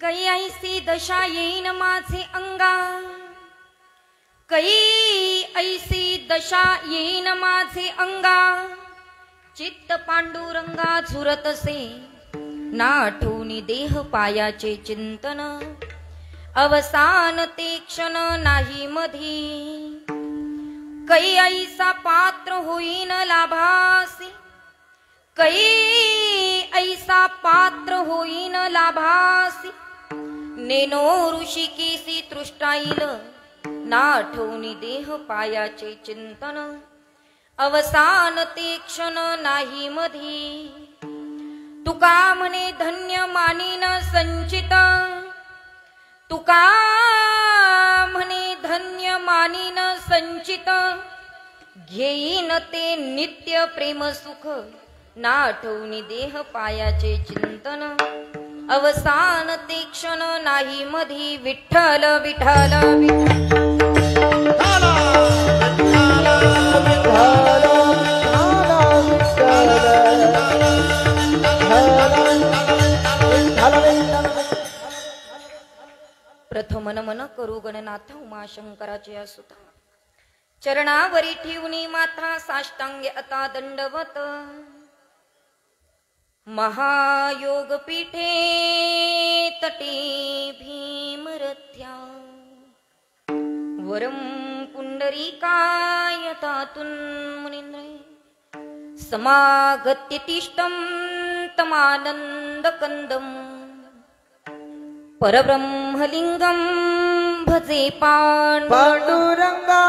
कै ऐसी दशा येईन माझे अंगा, कै ऐसी दशा येईन माझे अंगा, चित्त पांडुरंगा झुरतसे नाठवूनी देह पायाचे चिंतन, अवसान ते क्षण नाही मधी, कै ऐसा पात्र होईन लाभासी, कै ऐसा पात्र होईन लाभासी, नेनो ऋषिकेसी तृष्टाईल नाठवूनी देह पायाचे चिंतन, अवसान ते क्षण नाही मधी, तुका म्हणे धन्य मानीन संचित, तुका म्हणे धन्य मानीन संचित, घेईन ते नित्य प्रेम सुख नाठवूनी देह पायाचे चिंतन, अवसान ते क्षण नाही मधी, विठ्ठल विठ्ठल प्रथम नमन करू गणनाथ उमाशंकराचे असुता, चरणावरी ठेवणी माथा साष्टांगे आता दंडवत, महायोग पीठे तटे भीमरथ्या, वरम पुंडरीकाय तातुन मुनींद्रे, समागत्य तिष्ठं तमानंद कंदम, परब्रह्मलिंगम भजे पांडुरंगा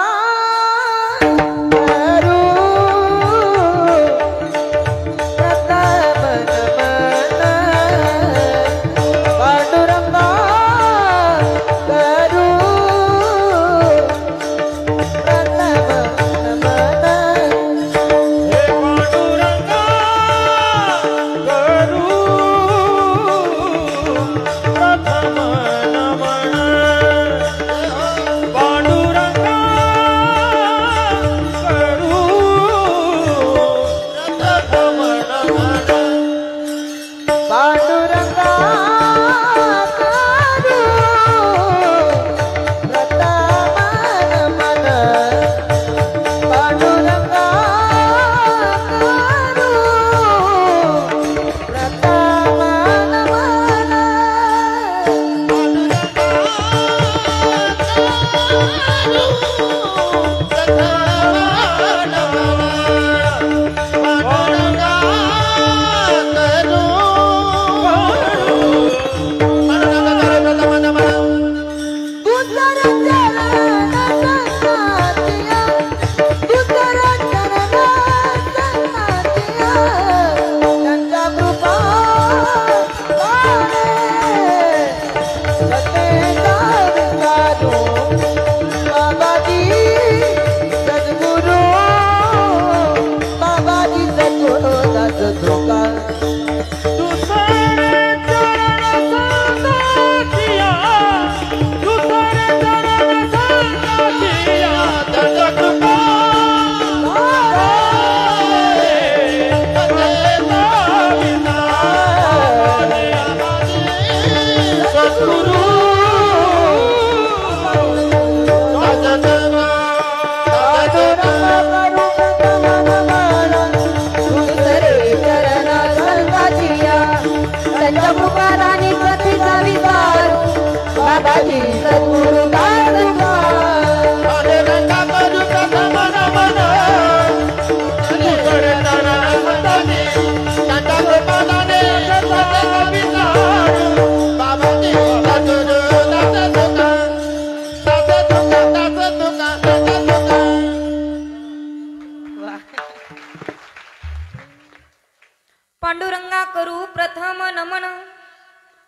पांडुरंगा करू प्रथम नमन,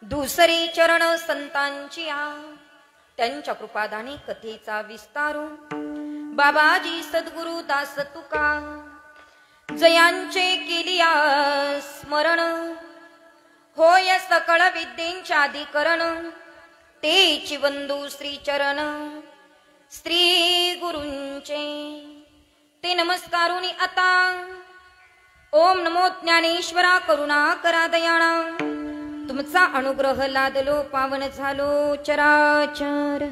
दुसरे चरण संतांची त्यांच्या कृपादानी कथेचा विस्तारू, बाबाजी सद्गुरु दास तुका जयांचे केलिया स्मरण, होय सकळ विद्येंचे अधिकरण, तेची वंदू श्री चरण श्री गुरूंचे, ते नमस्कारुनी आता ओम नमो ज्ञानेश्वरा करुणा करा दयाळा, तुमचा अनुग्रह लादलो पावन झालो चराचर।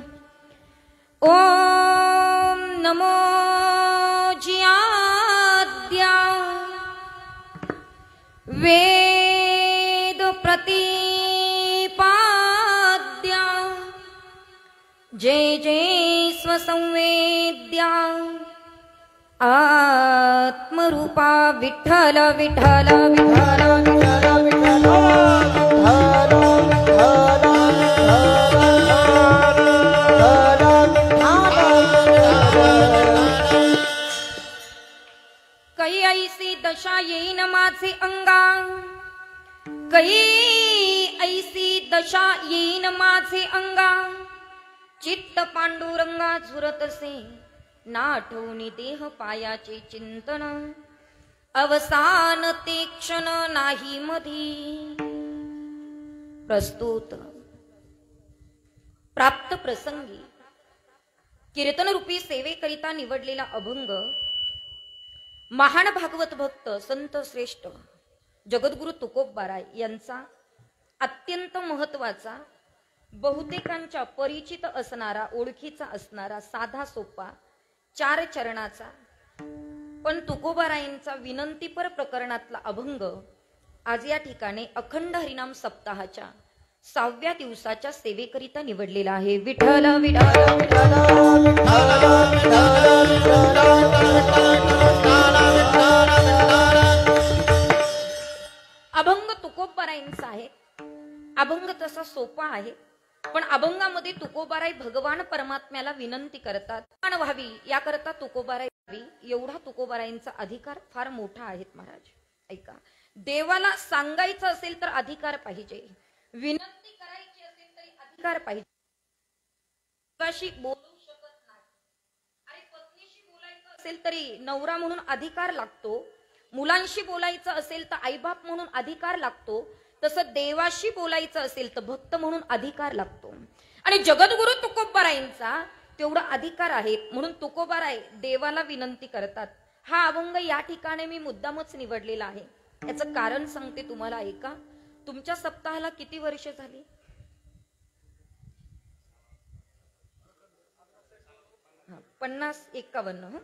ओम नमो जियाद्या वेद प्रतिपाद्या जय जय स्वसंवेद्या आत्मरूपा विठ्ठल विठ्ठल विठ्ठल विठ्ठल कै ऐसी दशा येईन माझे अंगा, कै ऐसी दशा येईन माझे अंगा, चित्त पांडुरंगा झुरत असे ना आठवणी देह पायाचे चिंतन, अवसान ते क्षण नाही मधी। प्रस्तुत प्राप्त प्रसंगी कीर्तन रूपी सेवेकरिता निवडलेला अभंग महान भागवत भक्त संत श्रेष्ठ जगद्गुरु तुकोबाराय यांचा अत्यंत महत्वाचा, बहुतेकांच्या परिचित असणारा, ओळखीचा असणारा, साधा सोपा 4 चरणाचा, पण तुकोबारायांचा विनंतीपर प्रकरणातला अभंग आज या ठिकाणी अखंड हरिनाम सप्ताहाच्या 6व्या दिवसाच्या सेवेकरिता निवडलेला आहे। विठ्ठल विठ्ठल विठ्ठल अभंग तुकोबारायांचा आहे। अभंग तसा सोपा आहे, पण अभंगामध्ये तुकोबाराय भगवान परमात्म्याला विनंती करतात व्हावी याकरता तुकोबाराय व्हावी एवढा तुकोबारायांचा अधिकार फार मोठा आहे महाराज। ऐका, देवाला सांगायचं असेल तर अधिकार पाहिजे, विनंती करायची असेल तरी अधिकार पाहिजे। देवाशी बोलू शकत नाही आणि पत्नीशी बोलायचं असेल तरी नवरा म्हणून अधिकार लागतो, मुलांशी बोलायचं असेल तर आईबाप म्हणून अधिकार लागतो, तसं देवाशी बोलायचं असेल तर भक्त म्हणून अधिकार लागतो। आणि जगद्गुरु तुकोबारायांचा तेवढा अधिकार आहे, म्हणून तुकोबाराय देवाला विनंती करतात। हा अभंग या ठिकाणी मी मुद्दामच निवडलेला आहे, याचं कारण सांगते तुम्हाला। ऐका, तुमच्या सप्ताहाला किती वर्ष झाली? हा, 50-51।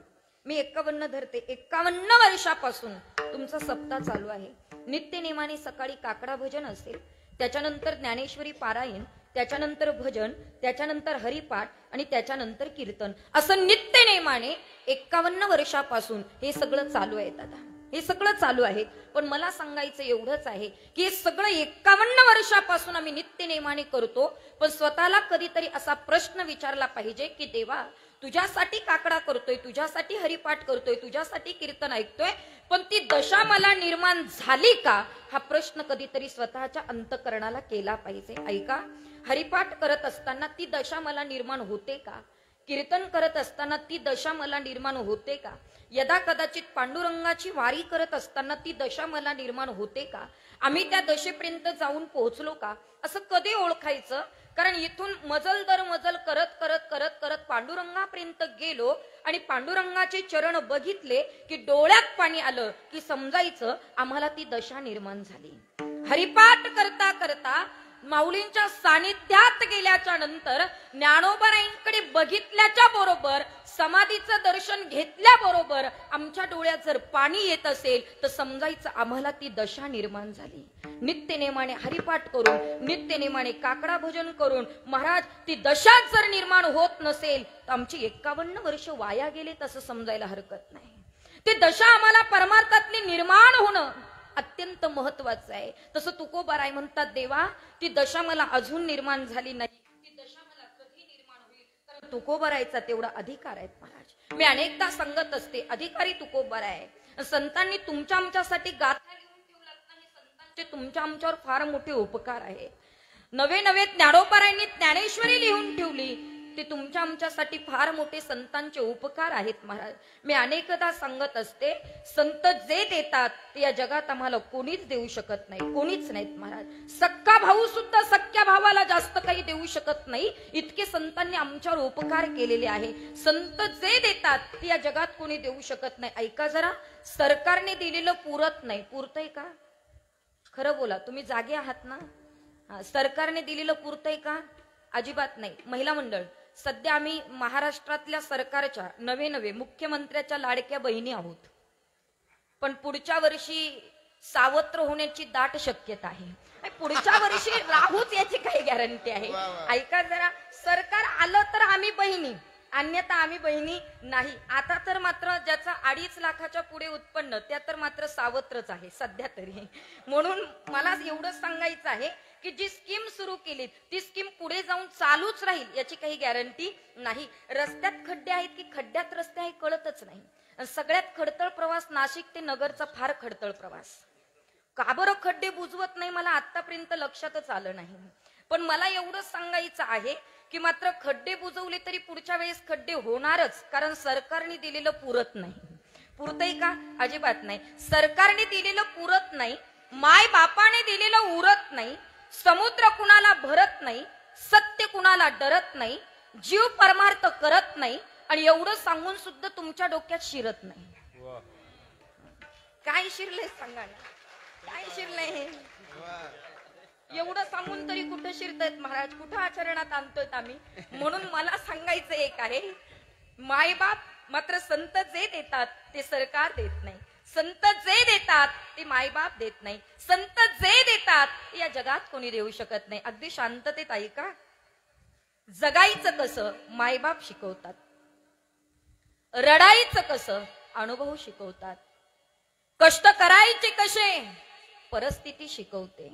मी 51 धरते। 51 वर्षापासून तुमचा सप्ताह चालू आहे। नित्यनेमाने सकाळी काकडा भजन असेल, त्याच्यानंतर ज्ञानेश्वरी पारायण, त्याच्यानंतर भजन, त्याच्यानंतर हरिपाठ आणि त्याच्यानंतर कीर्तन, असं नित्यनेमाने 51 वर्षापासून हे सगळं चालू आहे दादा, हे सगळं चालू आहे। पण मला सांगायचं एवढंच आहे की हे सगळं 51 वर्षापासून आम्ही नित्यनेमाने करतो, पण स्वतःला कधीतरी असा प्रश्न विचारला पाहिजे की देवा, तुझ्यासाठी काकडा करतोय, तुझ्यासाठी हरिपाठ करतोय, तुझ्यासाठी कीर्तन ऐकतोय, पण ती दशा मला निर्माण झाली का? हा प्रश्न कधीतरी स्वतःच्या अंतःकरणाला केला पाहिजे। ऐका, हरिपाठ करत असताना ती दशा मला निर्माण होते का? कीर्तन करत असताना ती दशा मला निर्माण होते का? यदा कदाचित पांडुरंगाची वारी करत असताना ती दशा मला निर्माण होते का? आम्ही त्या दशेपर्यंत जाऊन पोहोचलो का? असं कधी ओळखायचं? कारण इथून मजल दर मजल करत करत करत करत पांडुरंगापर्यंत गेलो आणि पांडुरंगाचे चरण बघितले की डोळ्यात पाणी आलं की समजायचं आम्हाला ती दशा निर्माण झाली। हरिपाठ करता करता माऊलींच्या सानिध्यात गेल्याच्या नंतर ज्ञानोबारायांकडे बघितल्याच्या बरोबर, समाधीचं दर्शन घेतल्याबरोबर आमच्या डोळ्यात जर पाणी येत असेल तर समजायचं आम्हाला ती दशा निर्माण झाली। नित्यनेमाने हरिपाठ करून, नित्यनेमाने काकडा भजन करून महाराज ती दशा जर निर्माण होत नसेल तर आमची 51 वर्ष वाया गेले तसं समजायला हरकत नाही। ती दशा आम्हाला परमार्थातली निर्माण होणं अत्यंत महत्वाचं आहे। तसं तुकोबाराय म्हणतात, देवा ती दशा मला अजून निर्माण झाली नाही, ती दशा मला कधी निर्माण होईल? कारण तुकोबारायचा तेवढा अधिकार आहे महाराज। मी अनेकदा सांगत असते, अधिकारी तुकोबाराय, संतांनी तुमच्या आमच्यासाठी गाथा लिहून ठेवलात नाही, संतांचे तुमच्या आमच्यावर फार मोठे उपकार आहे। नवे नवे ज्ञानोबारायांनी ज्ञानेश्वरी लिहून ठेवली, ते तुमच्या आमच्यासाठी फार मोठे संतांचे उपकार आहेत महाराज। मी अनेकदा सांगत असते, संत जे देतात ते या जगात आम्हाला कोणीच देऊ शकत नाही, कोणीच नाहीत महाराज। सक्का भाऊ सुद्धा सख्या भावाला जास्त काही देऊ शकत नाही, इतके संतांनी आमच्यावर उपकार केलेले आहे। संत जे देतात ते या जगात कोणी देऊ शकत नाही। ऐका जरा, सरकारने दिलेलं पुरत नाही, पुरतंय का? खरं बोला, तुम्ही जागे आहात ना? सरकारने दिलेलं पुरतंय का? अजिबात नाही. महिला मंडळ, सध्या आम्ही महाराष्ट्रातल्या सरकारच्या नवे मुख्यमंत्र्याच्या लाडक्या बहिणी आहोत. पण पुढच्या वर्षी सावत्र होण्याची दाट शक्यता आहे. पुढच्या वर्षी राहूच याची काही गॅरंटी आहे? ऐका जरा, सरकार आलं तर आम्ही बहिणी, अन्यथा आम्ही बहिणी नाही. आता तर मात्र ज्याचा 2.5 लाखाच्या पुढे उत्पन्न त्या तर मात्र सावत्रच आहे सध्या तरी. म्हणून मला एवढंच सांगायचं आहे की जी स्कीम सुरू केली ती स्कीम पुढे जाऊन चालूच राहील याची काही गॅरंटी नाही. रस्त्यात खड्डे आहेत की खड्ड्यात रस्ते आहे कळतच नाही. सगळ्यात खडतळ प्रवास नाशिक ते नगरचा फार खडतळ प्रवास. का बरं खड्डे बुजवत नाही मला आतापर्यंत लक्षातच आलं नाही. पण मला एवढंच सांगायचं आहे की मात्र खड्डे बुजवले तरी पुढच्या वेळेस खड्डे होणारच, कारण सरकारने दिलेलं पुरत नाही. पुरतय का? अजिबात नाही. सरकारने दिलेलं पुरत नाही, माय बापाने दिलेलं उरत नाही, समुद्र कुणाला भरत नाही, सत्य कुणाला डरत नाही, जीव परमार्थ करत नाही, आणि एवढं सांगून सुद्धा तुमच्या डोक्यात शिरत नाही. काय शिरलंय सांगा ना, काय शिरलंय हे? एवढं सांगून तरी कुठं शिरतायत महाराज, कुठं आचरणात आणतोय आम्ही? म्हणून मला सांगायचं एक आहे, मायबाप मात्र संत जे देतात ते सरकार देत नाही, संत जे देतात ते मायबाप देत नाही, संत जे देतात या जगात कोणी देऊ शकत नाही. अगदी शांततेत ऐका. जगायचं कसं मायबाप शिकवतात, रडायचं कसं अनुभव शिकवतात, कष्ट करायचे कसे परिस्थिती शिकवते,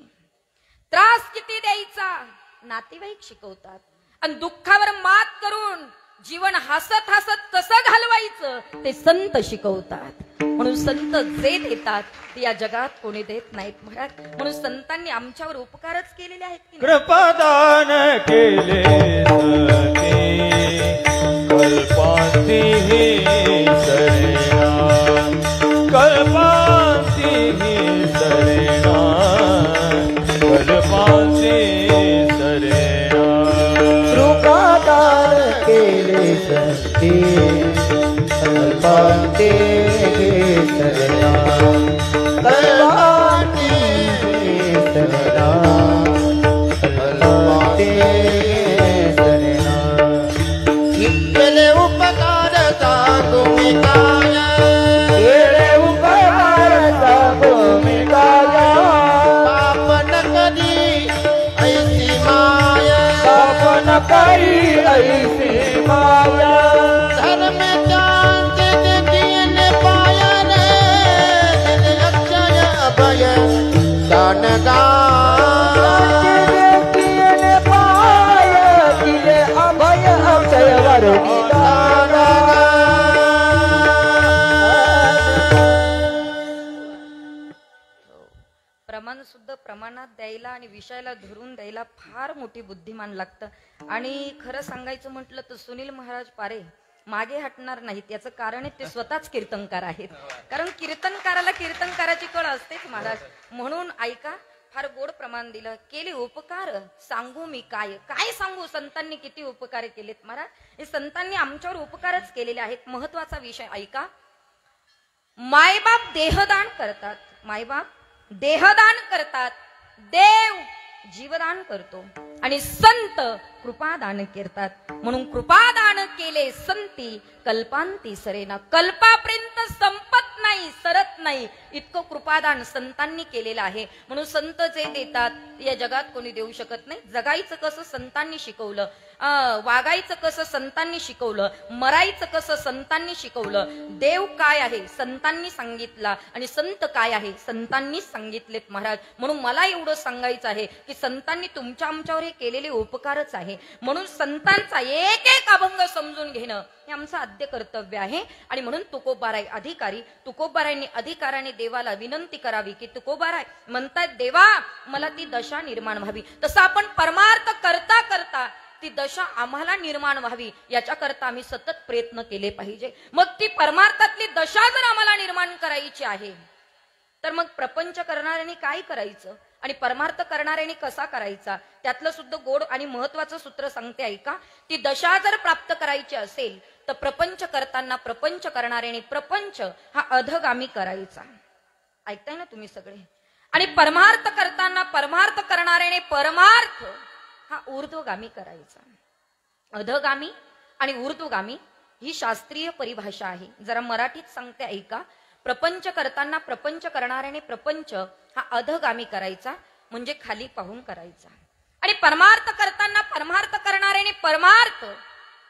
त्रास किती द्यायचा नातेवाईक शिकवतात, आणि दुःखावर मात करून जीवन हसत हसत कसं घालवायचं ते संत शिकवतात. म्हणून संत जे देतात ते या जगात कोणी देत नाहीत महाराज. म्हणून संतांनी आमच्यावर उपकारच केलेले आहेत की कृपादान केले कल्पांती सरेना, कल्पांती सरेना, कल्पांती सरेना. कृपादान केले सती कल्पांते सरेना, कल्पांते सरेना, कल्पांते सरेना. केले उपकार तुम्ही काय, केले उपकार तुम्ही काय, पापन करी ऐसी माय, पापन करी ऐसी माया. धर्म चांद दिने पाया रे, अक्षय अभय दानगा. प्रमाण सुद्धा प्रमाणात द्यायला आणि विषयाला धरून द्यायला फार मोठी बुद्धिमान लागतं. आणि खरं सांगायचं म्हटलं तर सुनील महाराज पारे मागे हटणार नाहीत. याचं कारण आहे ते स्वतःच कीर्तनकार आहेत. कारण कीर्तनकाराला कीर्तनकाराची कळ असतेच महाराज. म्हणून ऐका, फार गोड प्रमाण दिलं. केले उपकार सांगू मी काय, काय सांगू संतांनी किती उपकार केलेत महाराज. हे संतांनी आमच्यावर उपकारच केलेले आहेत. महत्वाचा विषय ऐका. मायबाप देहदान करतात, मायबाप देहदान करतात, देव जीवदान करतो, आणि संत कृपादान करतात. म्हणून कृपादान केले संती कल्पांती सरेना. कल्पापर्यंत संपत नाही, सरत नाही, इतकं कृपादान संतांनी केलेलं आहे. म्हणून संत जे देतात या जगात कोणी देऊ शकत नाही. जगायचं कसं संतांनी शिकवलं, वागायचं कसं संतांनी शिकवलं, मरायचं कसं संतांनी शिकवलं. देव काय आहे संतांनी सांगितला, आणि संत काय आहे संतांनी सांगितलेत महाराज. म्हणून मला एवढं सांगायचं आहे की संतांनी तुमच्या आमच्यावर हे केलेले उपकारच आहे. म्हणून संतांचा एक एक अभंग समजून घेणं हे आमचं आद्य कर्तव्य आहे. आणि म्हणून तुकोबाराय अधिकारी, तुकोबारायांनी अधिकाराने देवाला विनंती करावी की तुकोबाराय म्हणतात देवा मला ती दशा निर्माण व्हावी. तसं आपण परमार्थ करता करता ती दशा आम्हाला निर्माण व्हावी याच्या करता आम्ही सतत प्रयत्न केले पाहिजे. मग ती परमार्थातली दशा जर आम्हाला निर्माण करायची आहे तर मग प्रपंच करणाऱ्यांनी काय करायचं आणि परमार्थ करणाऱ्यांनी कसा करायचा, त्यातलं सुद्धा गोड आणि महत्वाचं सूत्र सांगते ऐका. ती दशा जर प्राप्त करायची असेल तर प्रपंच करताना प्रपंच करणाऱ्यांनी प्रपंच हा अधगामी करायचा. ऐकताय ना तुम्ही सगळे. आणि परमार्थ करताना परमार्थ करणाऱ्याने परमार्थ हा ऊर्ध्वगामी करायचा. अधगामी आणि ऊर्ध्वगामी ही शास्त्रीय परिभाषा आहे. जरा मराठीत सांगते ऐका. प्रपंच करताना प्रपंच करणाऱ्याने प्रपंच हा अधगामी करायचा म्हणजे खाली पाहून करायचा. आणि परमार्थ करताना परमार्थ करणाऱ्याने परमार्थ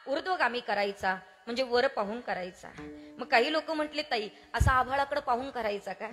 ऊर्ध्वगामी करायचा म्हणजे वर पाहून करायचा. मग काही लोक म्हटले ताई असा आभाळाकडे पाहून करायचा का?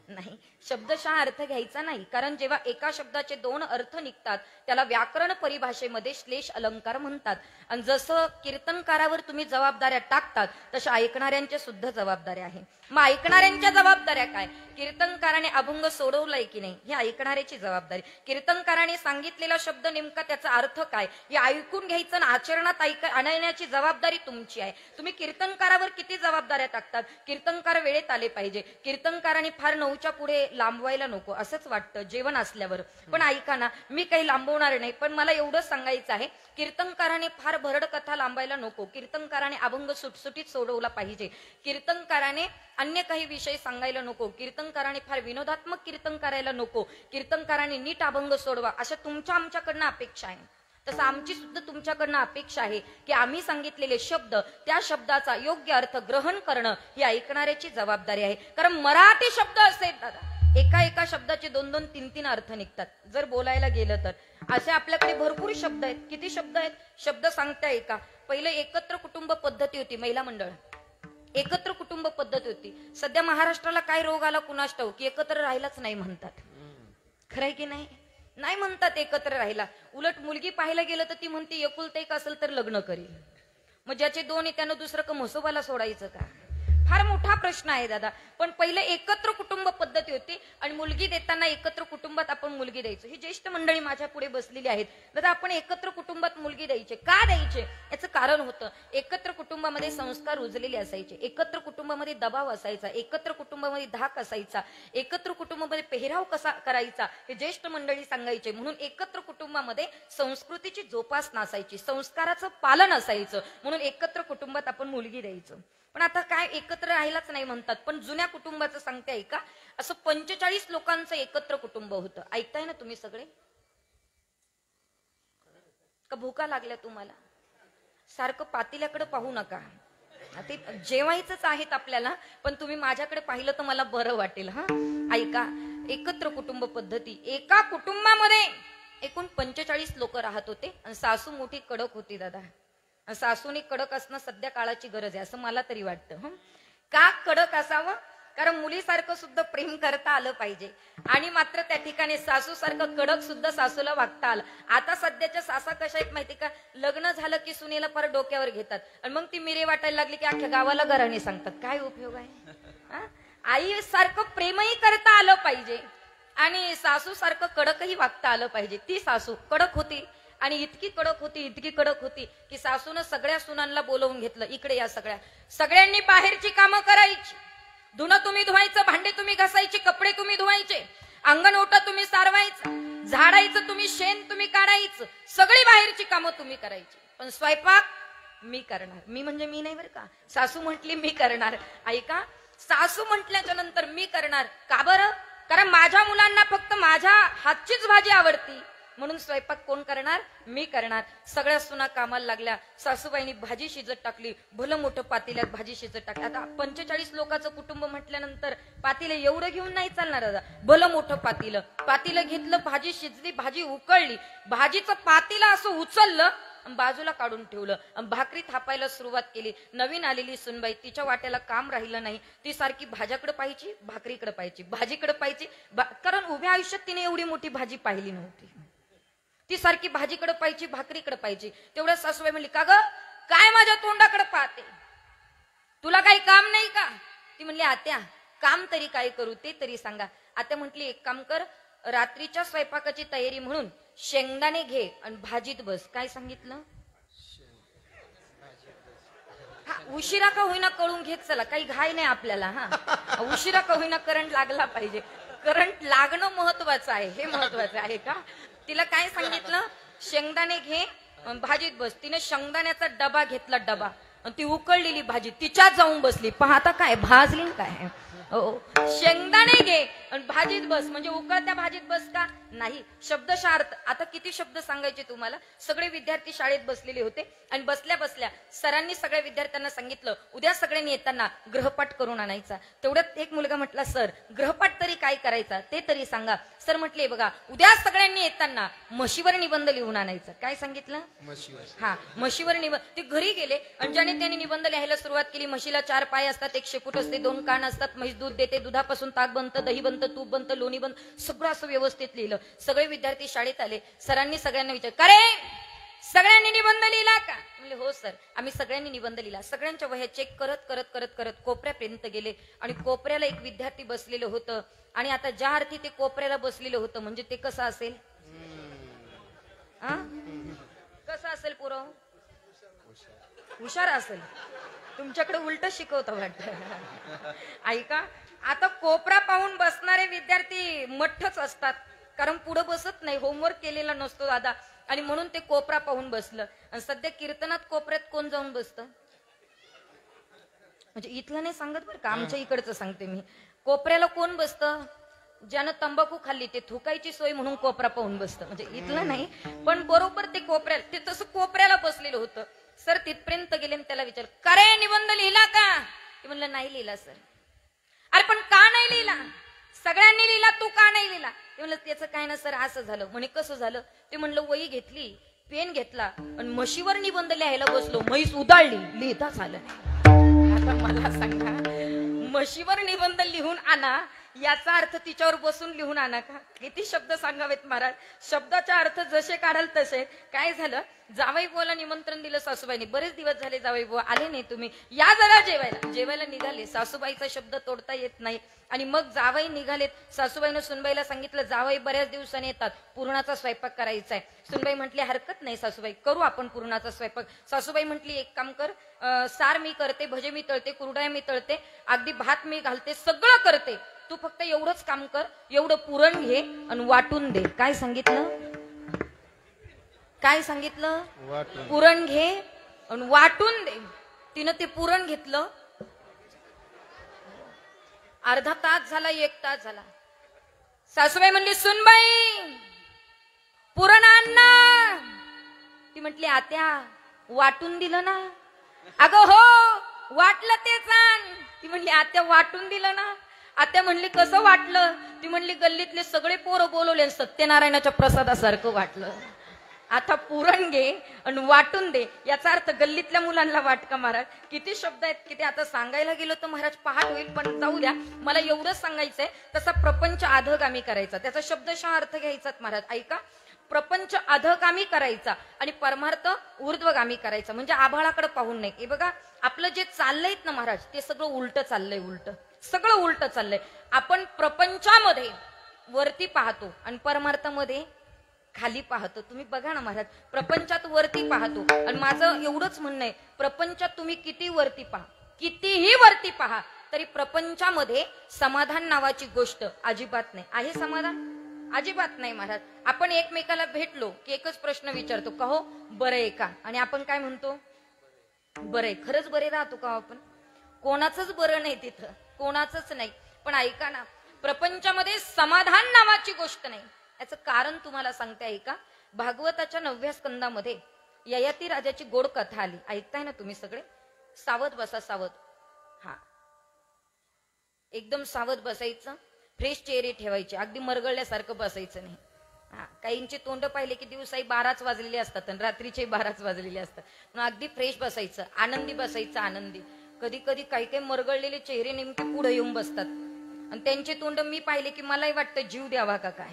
नाही, शब्दशः अर्थ घ्यायचा नाही. कारण जेव्हा एका शब्दाचे दोन अर्थ निघतात त्याला व्याकरण परिभाषेमध्ये श्लेष अलंकार म्हणतात. आणि जसं कीर्तनकारावर तुम्ही जबाबदाऱ्या टाकतात तशा ऐकणाऱ्यांच्या सुद्धा जबाबदाऱ्या आहे. मग ऐकणाऱ्यांच्या जबाबदाऱ्या काय? कीर्तनकाराने अभंग सोडवलाय की नाही ही ऐकणाऱ्याची जबाबदारी. कीर्तनकाराने सांगितलेला शब्द नेमका त्याचा अर्थ काय हे ऐकून घ्यायचं आणि आचरणात आणण्याची जबाबदारी तुमची आहे. तुम्ही कीर्तनकारावर किती जबाबदाऱ्या टाकतात? कीर्तनकार वेळेत आले पाहिजे. कीर्तनकाराने फार 9च्या पुढे लांबवायला नको असंच वाटतं जेवण असल्यावर. पण ऐका ना, मी काही लांबवणार नाही, पण मला एवढं सांगायचं आहे कीर्तनकाराने फार भरड कथा लांबायला नको. कीर्तनकाराने अभंग सुटसुटीत सोडवला पाहिजे. कीर्तनकाराने अन्य काही विषय सांगायला नको. कीर्तनकाराने फार विनोदात्मक कीर्तन करायला नको. कीर्तनकाराने नीट अभंग सोडवा अशा तुमच्या आमच्याकडनं अपेक्षा आहे. तसं आमची सुद्धा तुमच्याकडनं अपेक्षा आहे की आम्ही सांगितलेले शब्द त्या शब्दाचा योग्य अर्थ ग्रहण करणं ही ऐकणाऱ्याची जबाबदारी आहे. कारण मराठी शब्द असेल दादा एका एका शब्दाचे 2-2, 3-3 अर्थ निघतात जर बोलायला गेलं तर. असे आपल्याकडे भरपूर शब्द आहेत. किती शब्द आहेत? शब्द सांगताय का? पहिले एकत्र कुटुंब पद्धती होती, महिला मंडळ एकत्र कुटुंब पद्धती होती. सध्या महाराष्ट्राला काय रोग आला कुणास ठाऊक की एकत्र राहिलाच नाही म्हणतात. खरंय की नाही? नाही म्हणतात एकत्र राहिला. उलट मुलगी पाहायला गेलं तर ती म्हणते एकुलता एक असेल तर लग्न करील. मग ज्याचे 2 आहे त्यानं दुसरं का म्हसोबाला सोडायचं का? फार मोठा प्रश्न आहे दादा. पण पहिले एकत्र कुटुंब पद्धती होती आणि मुलगी देताना एकत्र कुटुंबात आपण मुलगी द्यायचो. ही ज्येष्ठ मंडळी माझ्या पुढे बसलेली आहेत. दादा आपण एकत्र कुटुंबात मुलगी द्यायचे का द्यायचे याचं कारण होतं एकत्र कुटुंबामध्ये संस्कार रुजलेले असायचे. एकत्र कुटुंबामध्ये दबाव असायचा. एकत्र कुटुंबामध्ये धाक असायचा. एकत्र कुटुंबामध्ये पेहराव कसा करायचा हे ज्येष्ठ मंडळी सांगायचे. म्हणून एकत्र कुटुंबामध्ये संस्कृतीची जोपासना असायची, संस्काराचं पालन असायचं. म्हणून एकत्र कुटुंबात आपण मुलगी द्यायचं. पण आता काय एकत्र राहायलाच नाही म्हणतात. पण जुन्या कुटुंबाचं सांगते ऐका. असं 45 लोकांचं एकत्र कुटुंब होतं. ऐकताय ना तुम्ही सगळे? का भूका लागल्या तुम्हाला? सारखं पातेल्याकडे पाहू नका. ते जेवायचंच आहेत आपल्याला, पण तुम्ही माझ्याकडे पाहिलं तर मला बरं वाटेल. हा ऐका, एकत्र कुटुंब पद्धती. एका कुटुंबामध्ये एकूण 45 लोक राहत होते आणि सासू मोठी कडक होती दादा. सासूने कडक असणं सध्या काळाची गरज आहे असं मला तरी वाटतं. का कडक असावं? कारण मुलीसारखं सुद्धा प्रेम करता आलं पाहिजे आणि मात्र त्या ठिकाणी सासू सारखं कडक सुद्धा सासूला वागता आलं. आता सध्याच्या सासा कशा आहेत माहिती का? लग्न झालं की सुनेला फार डोक्यावर घेतात आणि मग ती मिरे वाटायला लागली की अख्ख्या गावाला घराने सांगतात. काय उपयोग आहे? आई सारखं प्रेमही करता आलं पाहिजे आणि सासू सारखं कडकही वागता आलं पाहिजे. ती सासू कडक होती आणि इतकी कडक होती की सासून सगळ्या सुनांना बोलवून घेतलं. इकडे या सगळ्यांनी बाहेरची कामं करायची. धुणं तुम्ही धुवायचं, भांडे तुम्ही घासायचे, कपडे तुम्ही धुवायचे, अंगण ओटा तुम्ही सारवायचं, झाडायचं तुम्ही, शेण तुम्ही काढायचं, सगळी बाहेरची कामं तुम्ही करायची. पण स्वयंपाक मी करणार. मी म्हणजे मी नाही बरं का, सासू म्हटली मी करणार. ऐका, सासू म्हटल्याच्या नंतर मी करणार. का बरं? कारण माझ्या मुलांना फक्त माझ्या हातचीच भाजी आवडती म्हणून स्वयंपाक कोण करणार? मी करणार. सगळ्या सुना कामाला लागल्या. सासूबाईंनी भाजी शिजत टाकली. भलं मोठं पातेल्यात भाजी शिजत टाकली. आता 45 लोकांचं कुटुंब म्हटल्यानंतर पातेलं एवढं घेऊन नाही चालणार दादा. भलं मोठं पातेलं घेतलं, भाजी शिजली, भाजी उकळली, भाजीचं पातेलं असं उचललं बाजूला काढून ठेवलं, भाकरी थापायला सुरुवात केली. नवीन आलेली सुनबाई, तिच्या वाट्याला काम राहिलं नाही. ती सारखी भाज्याकडे पाहायची, भाकरीकडे पाहायची, भाजीकडे पाहायची. कारण उभ्या आयुष्यात तिने एवढी मोठी भाजी पाहिली नव्हती. ती सारखी भाजीकडे पाहायची, भाकरीकडे पाहायची. तेवढ्या सासूबाई म्हणली, का ग काय माझ्या तोंडाकडे पाहते? तुला काही काम नाही का? ती म्हणली, आत्या काम तरी काय करू ते तरी सांगा. आत्या म्हटली, एक काम कर, रात्रीच्या स्वयंपाकाची तयारी म्हणून शेंगदाणे घे आणि भाजीत बस. काय सांगितलं? हा, उशिरा का होईना कळून घेत चला, काही घाई नाही आपल्याला. हा, उशिरा का होईना करंट लागला पाहिजे. करंट लागणं महत्वाचं आहे, हे महत्वाचं आहे का? तिला काय सांगितलं? शेंगदाणे घे भाजीत बस. तिने शेंगदाण्याचा डबा घेतला, डबा, आणि ती उकळलेली भाजी तिच्यात जाऊन बसली. पाहता काय भाजली काय. हो, शेंगदाणे घे आणि भाजीत बस. म्हणजे उकळत्या भाजीत बस का नाही, शब्दशः अर्थ. आता किती शब्द सांगायचे तुम्हाला. सगळे विद्यार्थी शाळेत बसलेले होते आणि बसल्या बसल्या सरांनी सगळ्या विद्यार्थ्यांना सांगितलं उद्या सगळ्यांनी येताना ग्रहपाठ करून आणायचा. तेवढ्यात एक मुलगा म्हटला, सर ग्रहपाठ तरी काय करायचा ते तरी सांगा. सर म्हटले, बघा उद्या सगळ्यांनी येताना म्हशीवर निबंध लिहून आणायचा. काय सांगितलं? हा, म्हशीवर निबंध. ते घरी गेले आणि ज्याने त्यांनी निबंध लिहायला सुरुवात केली. म्हशीला 4 पाय असतात, 1 शेपूट असते, 2 कान असतात, म्हैस दूध देते, दुधापासून ताक बनतं, दही बनतं, तूप बनतं, लोणी बनतं, सगळं असं व्यवस्थित लिहिलं. सगळे विद्यार्थी शाळेत आले. सरांनी सगळ्यांना विचारलं, का रे सगळ्यांनी निबंध लिहिला का? म्हणले, हो सर आम्ही सगळ्यांनी निबंध लिहिला. सगळ्यांच्या वह्या चेक करत करत करत करत कोपऱ्यापर्यंत गेले आणि कोपऱ्याला एक विद्यार्थी बसलेलं होतं. आणि आता ज्या अर्थी ते कोपऱ्याला बसलेलं होतं म्हणजे ते कसं असेल, कसं असेल पुरव? हुशार असेल. तुमच्याकडे उलट शिकवतं वाटतं. ऐका, आता कोपरा पाहून बसणारे विद्यार्थी मठ्ठच असतात, कारण पुढे बसत नाही, होमवर्क केलेला नसतो दादा, आणि म्हणून ते कोपरा पाहून बसलं. आणि सध्या कीर्तनात कोपऱ्यात कोण जाऊन बसतं? म्हणजे इथलं नाही सांगत बरं का, आमच्या इकडचं सांगते मी. कोपऱ्याला कोण बसतं? ज्यानं तंबाखू खाल्ली ते थुकायची सोय म्हणून कोपरा पाहून बसतं. म्हणजे इथलं नाही, पण बरोबर ते कोपऱ्याला, ते तसं कोपऱ्याला बसलेलं होतं. सर तिथपर्यंत गेले आणि त्याला विचार, का रे निबंध लिहिला का? ते म्हणलं, नाही लिहिला सर. अरे पण का नाही लिहिला? सगळ्यांनी लिहिला, तू का नाही लिहिला? ते म्हणलं, त्याचं काय ना सर, असं झालं. म्हणे, कसं झालं? ते म्हणलं, वही घेतली, पेन घेतला आणि म्हशीवर निबंध लिहायला बसलो, म्हैस उदाळली, लिहिता झालं नाही. आता मला सांगा, म्हशीवर निबंध लिहून आणा याचा अर्थ तिच्यावर बसून लिहून आणा का? किती शब्द सांगावेत महाराज. शब्दाचा अर्थ जसे काढाल तसे. काय झालं, जावई बुवाला निमंत्रण दिलं सासूबाईंनी. बरेच दिवस झाले जावई बुवा आले नाही, तुम्ही या जरा जेवायला. जेवायला निघाले, सासूबाईचा शब्द तोडता येत नाही. आणि मग जावई निघालेत. सासूबाईनं सुनबाईला सांगितलं, जावई बऱ्याच दिवसांनी येतात, पुरणाचा स्वयंपाक करायचा आहे. सुनबाई म्हटली, हरकत नाही सासूबाई, करू आपण पुरणाचा स्वयंपाक. सासूबाई म्हटली, एक काम कर, सार मी करते, भजे मी तळते, कुरड्या मी तळते, अगदी भात मी घालते, सगळं करते, तू फक्त एवढंच काम कर, एवढं पुरण घे आणि वाटून दे. काय सांगितलं? काय सांगितलं? पुरण घे आणि वाटून दे. तिनं ते पुरण घेतलं. अर्धा तास झाला, 1 तास झाला. सासूबाई म्हणली, सुनबाई पुरण आण ना. ती म्हटली, आत्या वाटून दिलं ना. अगं हो, वाटलं तेच आण. ती म्हणली, आत्या वाटून दिलं ना. आत्या म्हणली, कसं वाटलं? ती म्हणली, गल्लीतले सगळे पोरं बोलवले, सत्यनारायणाच्या प्रसादासारखं वाटलं. आता पुरण घे आणि वाटून दे, याचा अर्थ गल्लीतल्या मुलांना वाट का महाराज? किती शब्द आहेत की ते आता सांगायला गेलो तर महाराज पहाट होईल, पण जाऊ द्या. मला एवढंच सांगायचंय, तसा प्रपंच अधगामी करायचा, त्याचा शब्दशः अर्थ घ्यायचा महाराज. ऐका, प्रपंच अधगामी करायचा आणि परमार्थ ऊर्ध्वगामी करायचा. म्हणजे आभाळाकडे पाहून नाही. हे बघा, आपलं जे चाललंय ना महाराज, ते सगळं उलट चाललंय, उलट सगळं उलट चाललंय. आपण प्रपंचामध्ये वरती पाहतो आणि परमार्थामध्ये खाली पाहतो. तुम्ही बघा ना महाराज, प्रपंचात वरती पाहतो आणि माझं एवढंच म्हणणं आहे, प्रपंचात तुम्ही किती वरती पहा, कितीही वरती पहा, तरी प्रपंचामध्ये समाधान नावाची गोष्ट अजिबात नाही. आहे समाधान? अजिबात नाही महाराज. आपण एकमेकाला भेटलो की एकच प्रश्न विचारतो, का हो बरं आहे का? आणि आपण काय म्हणतो? बरं आहे. खरंच बरे राहतो का आपण? कोणाचंच बरं नाही तिथं, कोणाचंच नाही. पण ऐका ना, प्रपंचामध्ये समाधान नावाची गोष्ट नाही. याचं कारण तुम्हाला सांगते, ऐका. भागवताच्या 9व्या स्कंदामध्ये ययाती राजाची गोड कथा आली. ऐकताय ना तुम्ही सगळे? सावध बसा, सावध. हा, एकदम सावध बसायचं, फ्रेश चेहरे ठेवायचे, अगदी मरगळल्यासारखं बसायचं नाही. हा, काहींचे तोंड पाहिले की दिवसाही 12च वाजलेले असतात आणि रात्रीचे 12च वाजलेले असतात. म्हणून अगदी फ्रेश बसायचं, आनंदी बसायचं, आनंदी. कधी कधी काही काही मरगळलेले चेहरे नेमके पुढे येऊन बसतात आणि त्यांचे तोंड मी पाहिले की मलाही वाटतं जीव द्यावा का काय,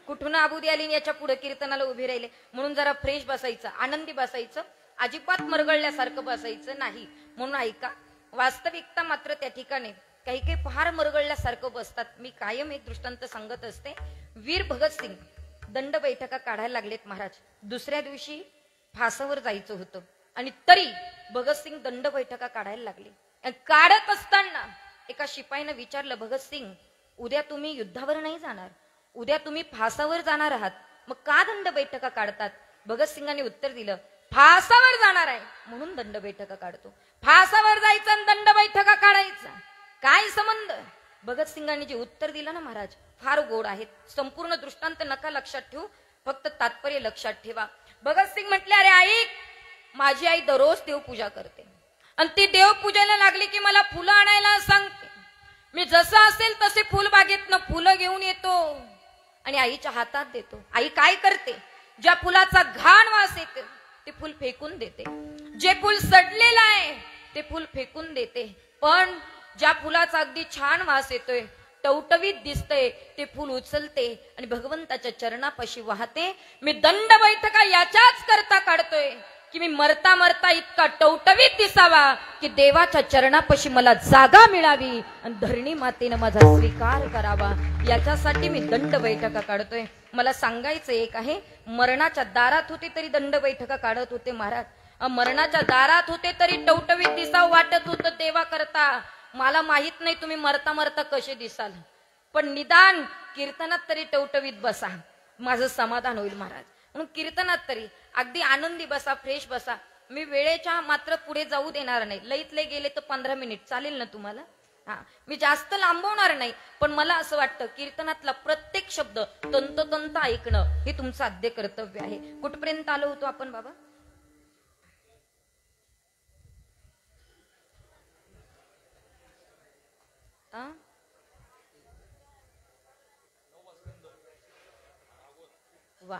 कुठून आबुदी आली याच्या पुढे कीर्तनाला उभे राहिले. म्हणून जरा फ्रेश बसायचं, आनंदी बसायचं, अजिबात मरगळल्यासारखं बसायचं नाही. म्हणून ऐका, वास्तविकता मात्र त्या ठिकाणी काही काही फार मरगळल्यासारखं बसतात. मी कायम एक दृष्टांत सांगत असते. वीर भगतसिंग दंड बैठका काढायला लागलेत महाराज. दुसऱ्या दिवशी फासावर जायचं होतं आणि तरी भगतसिंग दंड बैठका काढायला लागले. काढत असताना एका शिपाईनं विचारलं, भगतसिंग उद्या तुम्ही युद्धावर नाही जाणार, उद्या तुम्ही फासावर जाणार आहात, मग का दंड बैठका काढतात? भगतसिंगांनी उत्तर दिलं, फासावर जाणार आहे म्हणून दंड बैठका काढतो. फासावर जायचं आणि दंड बैठका काढायचा. काय संबंध? भगतसिंगांनी जे उत्तर दिलं ना महाराज, फार गोड आहेत. संपूर्ण दृष्टांत नका लक्षात ठेवू, फक्त तात्पर्य लक्षात ठेवा. भगतसिंग म्हटले, अरे आई, माझी आई दररोज देवपूजा करते आणि ती देवपूजेला लागली की मला फुलं आणायला सांगते. मी जसं असेल तसे फुल बागेतनं फुलं घेऊन येतो आणि आईच्या हातात देतो. आई काय करते? ज्या फुलाचा घाण वास येते ते फुल फेकून देते, जे फुल सडलेलं आहे ते फुल फेकून देते, पण ज्या फुलाचा अगदी छान वास येतोय, टवटवीत दिसतंय, ते फुल उचलते आणि भगवंताच्या चरणापाशी वाहते. मी दंड बैठका याच्याच करता काढतोय की मी मरता मरता इतका टवटवीत दिसावा की देवाच्या चरणापाशी मला जागा मिळावी आणि धरणी मातेनं माझा स्वीकार करावा. याच्यासाठी मी दंड बैठका काढतोय. मला सांगायचं एक आहे, मरणाच्या दारात होते तरी दंड बैठका काढत होते महाराज. मरणाच्या दारात होते तरी टवटवीत दिसावं वाटत होतं देवा करता. मला माहित नाही तुम्ही मरता मरता कसे दिसाल, पण निदान कीर्तनात तरी टवटवीत बसा, माझं समाधान होईल महाराज. म्हणून कीर्तनात तरी अगदी आनंदी बसा, फ्रेश बसा. मी वेळेच्या मात्र पुढे जाऊ देणार नाही. लईत लई गेले तर 15 मिनिट चालेल ना तुम्हाला? हा, मी जास्त लांबवणार नाही, पण मला असं वाटतं कीर्तनातला प्रत्येक शब्द तंतोतंत ऐकणं हे तुमचं आद्य कर्तव्य आहे. कुठपर्यंत आलो होतो आपण बाबा? वा,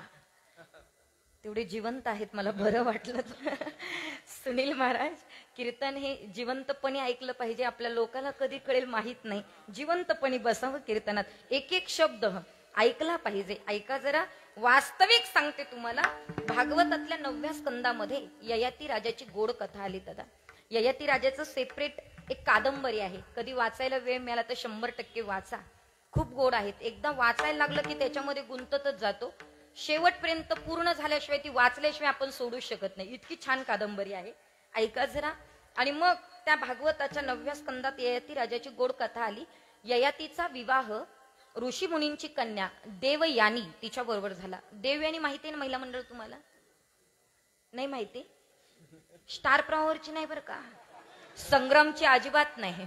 तेवढे जिवंत आहेत, मला बरं वाटलं. सुनील महाराज, कीर्तन हे जिवंतपणे ऐकलं पाहिजे. आपल्या लोकांना कधी कळेल माहित नाही. जिवंतपणे बसावं कीर्तनात, एक एक शब्द ऐकला पाहिजे. ऐका जरा, वास्तविक सांगते तुम्हाला. भागवतातल्या 9व्या स्कंदामध्ये ययाती राजाची गोड कथा आली. दादा, ययाती राजाचं सेपरेट एक कादंबरी आहे. कधी वाचायला वेळ मिळाला तर 100% वाचा. खूप गोड आहेत. एकदा वाचायला लागलं की त्याच्यामध्ये गुंततच जातो. शेवटपर्यंत पूर्ण झाल्याशिवाय ती वाचल्याशिवाय आपण सोडू शकत नाही. इतकी छान कादंबरी आहे, ऐका जरा. आणि मग त्या भागवताच्या 9व्या स्कंदात ययाती राजाची गोड कथा आली. ययातीचा विवाह ऋषी मुनींची कन्या देवयानी तिच्या बरोबर झाला. देवयानी माहिती आहे ना महिला मंडळ तुम्हाला? नाही माहिती? स्टार प्रवाहवरची नाही बरं का, संग्रामची अजिबात नाही.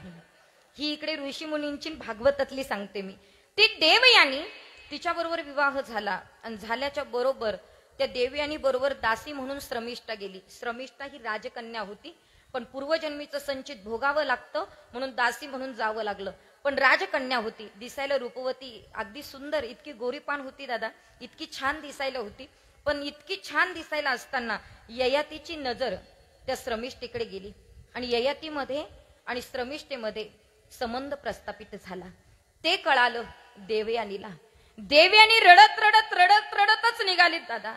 ही इकडे ऋषी मुनींची भागवतातली सांगते मी. ती देवयानी तिच्या बरोबर विवाह झाला आणि झाल्याच्या बरोबर त्या देवयानी बरोबर दासी म्हणून श्रमिष्ठा गेली. श्रमिष्ठा ही राजकन्या होती, पण पूर्वजन्मीचं संचित भोगावं लागतं म्हणून दासी म्हणून जावं लागलं. पण राजकन्या होती, दिसायला रूपवती, अगदी सुंदर, इतकी गोरीपान होती दादा, इतकी छान दिसायला होती. पण इतकी छान दिसायला असताना ययातीची नजर त्या श्रमिष्ठेकडे गेली आणि ययातीमध्ये आणि श्रमिष्ठेमध्ये संबंध प्रस्थापित झाला. ते कळालं देवयानीला. देवयानी रडत रडत रडत रडतच निघालीत दादा.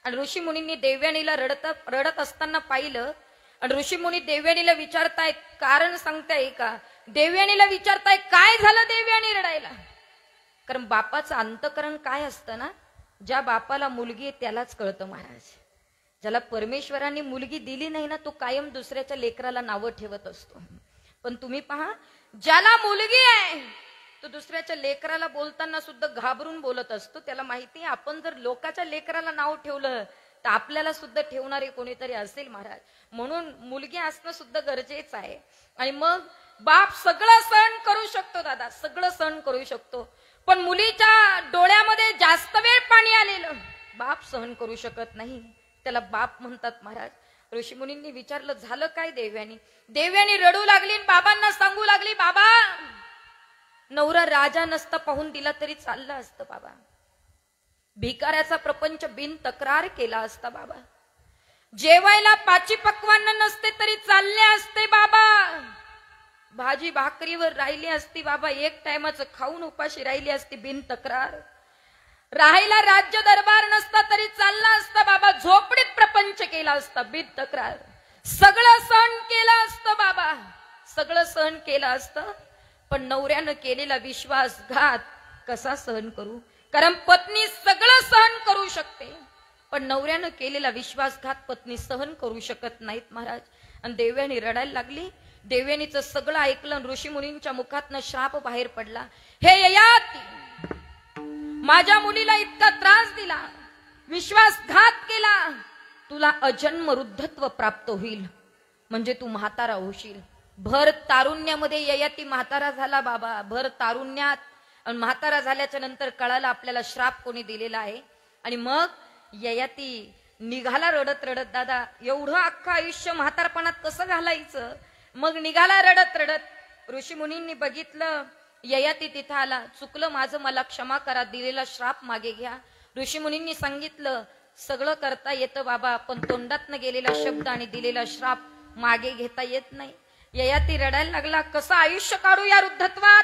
आणि ऋषी मुनींनी देवयानीला रडत असताना पाहिलं. आणि ऋषी मुनी देवयानीला विचारतायत, कारण सांगताय का? देवयानीला विचारताय, काय झालं देवयानी रडायला? कारण बापाचं अंतकरण काय असतं ना, ज्या बापाला मुलगी आहे त्यालाच कळतं महाराज. ज्याला परमेश्वरांनी मुलगी दिली नाही ना, तो कायम दुसऱ्याच्या लेकराला नावं ठेवत असतो. पण तुम्ही पहा, ज्याला मुलगी आहे तो दुसऱ्याच्या लेकराला बोलताना सुद्धा घाबरून बोलत असतो. त्याला माहिती आहे, आपण जर लोकाच्या लेकराला नाव ठेवलं तर आपल्याला सुद्धा ठेवणारे कोणीतरी असेल महाराज. म्हणून मुलगी असणं सुद्धा गरजेचं आहे. आणि मग बाप सगळं सहन करू शकतो दादा, सगळं सहन करू शकतो. पण मुलीच्या डोळ्यामध्ये जास्त वेळ पाणी आलेलं बाप सहन करू शकत नाही. त्याला बाप म्हणतात महाराज. ऋषीमुनींनी विचारलं, झालं काय देवयानी? देवयानी रडू लागली, बाबांना सांगू लागली, बाबा नवरा राजा नसता पाहून दिला तरी चाललं असतं बाबा. भिकाऱ्याचा प्रपंच बिन तक्रार केला असता बाबा. जेवायला पाची पक्वान्न नसते तरी चालले असते बाबा. भाजी भाकरीवर राहिली असती बाबा, एक टायमाचं खाऊन उपाशी राहिली असती बिन तक्रार. राहायला राज्य दरबार नसता तरी चालला असता बाबा. झोपडीत प्रपंच केला असता बिन तक्रार. सगळं सहन केलं असतं बाबा, सगळं सहन केलं असतं. पण नवऱ्यानं केलेला विश्वासघात कसा सहन करू? कारण पत्नी सगळं सहन करू शकते, पण नवऱ्यानं केलेला विश्वासघात पत्नी सहन करू शकत नाहीत महाराज. आणि देवयानी रडायला लागली. देवयानीचं सगळं ऐकलं. ऋषी मुनींच्या मुखातनं श्राप बाहेर पडला. हे ययाती, माझ्या मुलीला इतका त्रास दिला, विश्वासघात केला, तुला अजन्म वृद्धत्व प्राप्त होईल, म्हणजे तू म्हातारा होशील. भर तारुण्यामध्ये ययाती म्हातारा झाला बाबा, भर तारुण्यात. आणि म्हातारा झाल्याच्या नंतर कळालं आपल्याला श्राप कोणी दिलेला आहे. आणि मग ययाती निघाला रडत रडत. दादा एवढं अख्खं आयुष्य म्हातारपणात कसं घालायचं. मग निघाला रडत रडत. ऋषी मुनींनी बघितलं, ययाती तिथं आला. चुकलं माझं, मला क्षमा करा, दिलेला श्राप मागे घ्या. ऋषी मुनींनी सांगितलं सगळं करता येतं बाबा, पण तोंडातनं गेलेला शब्द आणि दिलेला श्राप मागे घेता येत नाही. ययाती रडायला लागला, कसं आयुष्य काढू या वृद्धत्वात,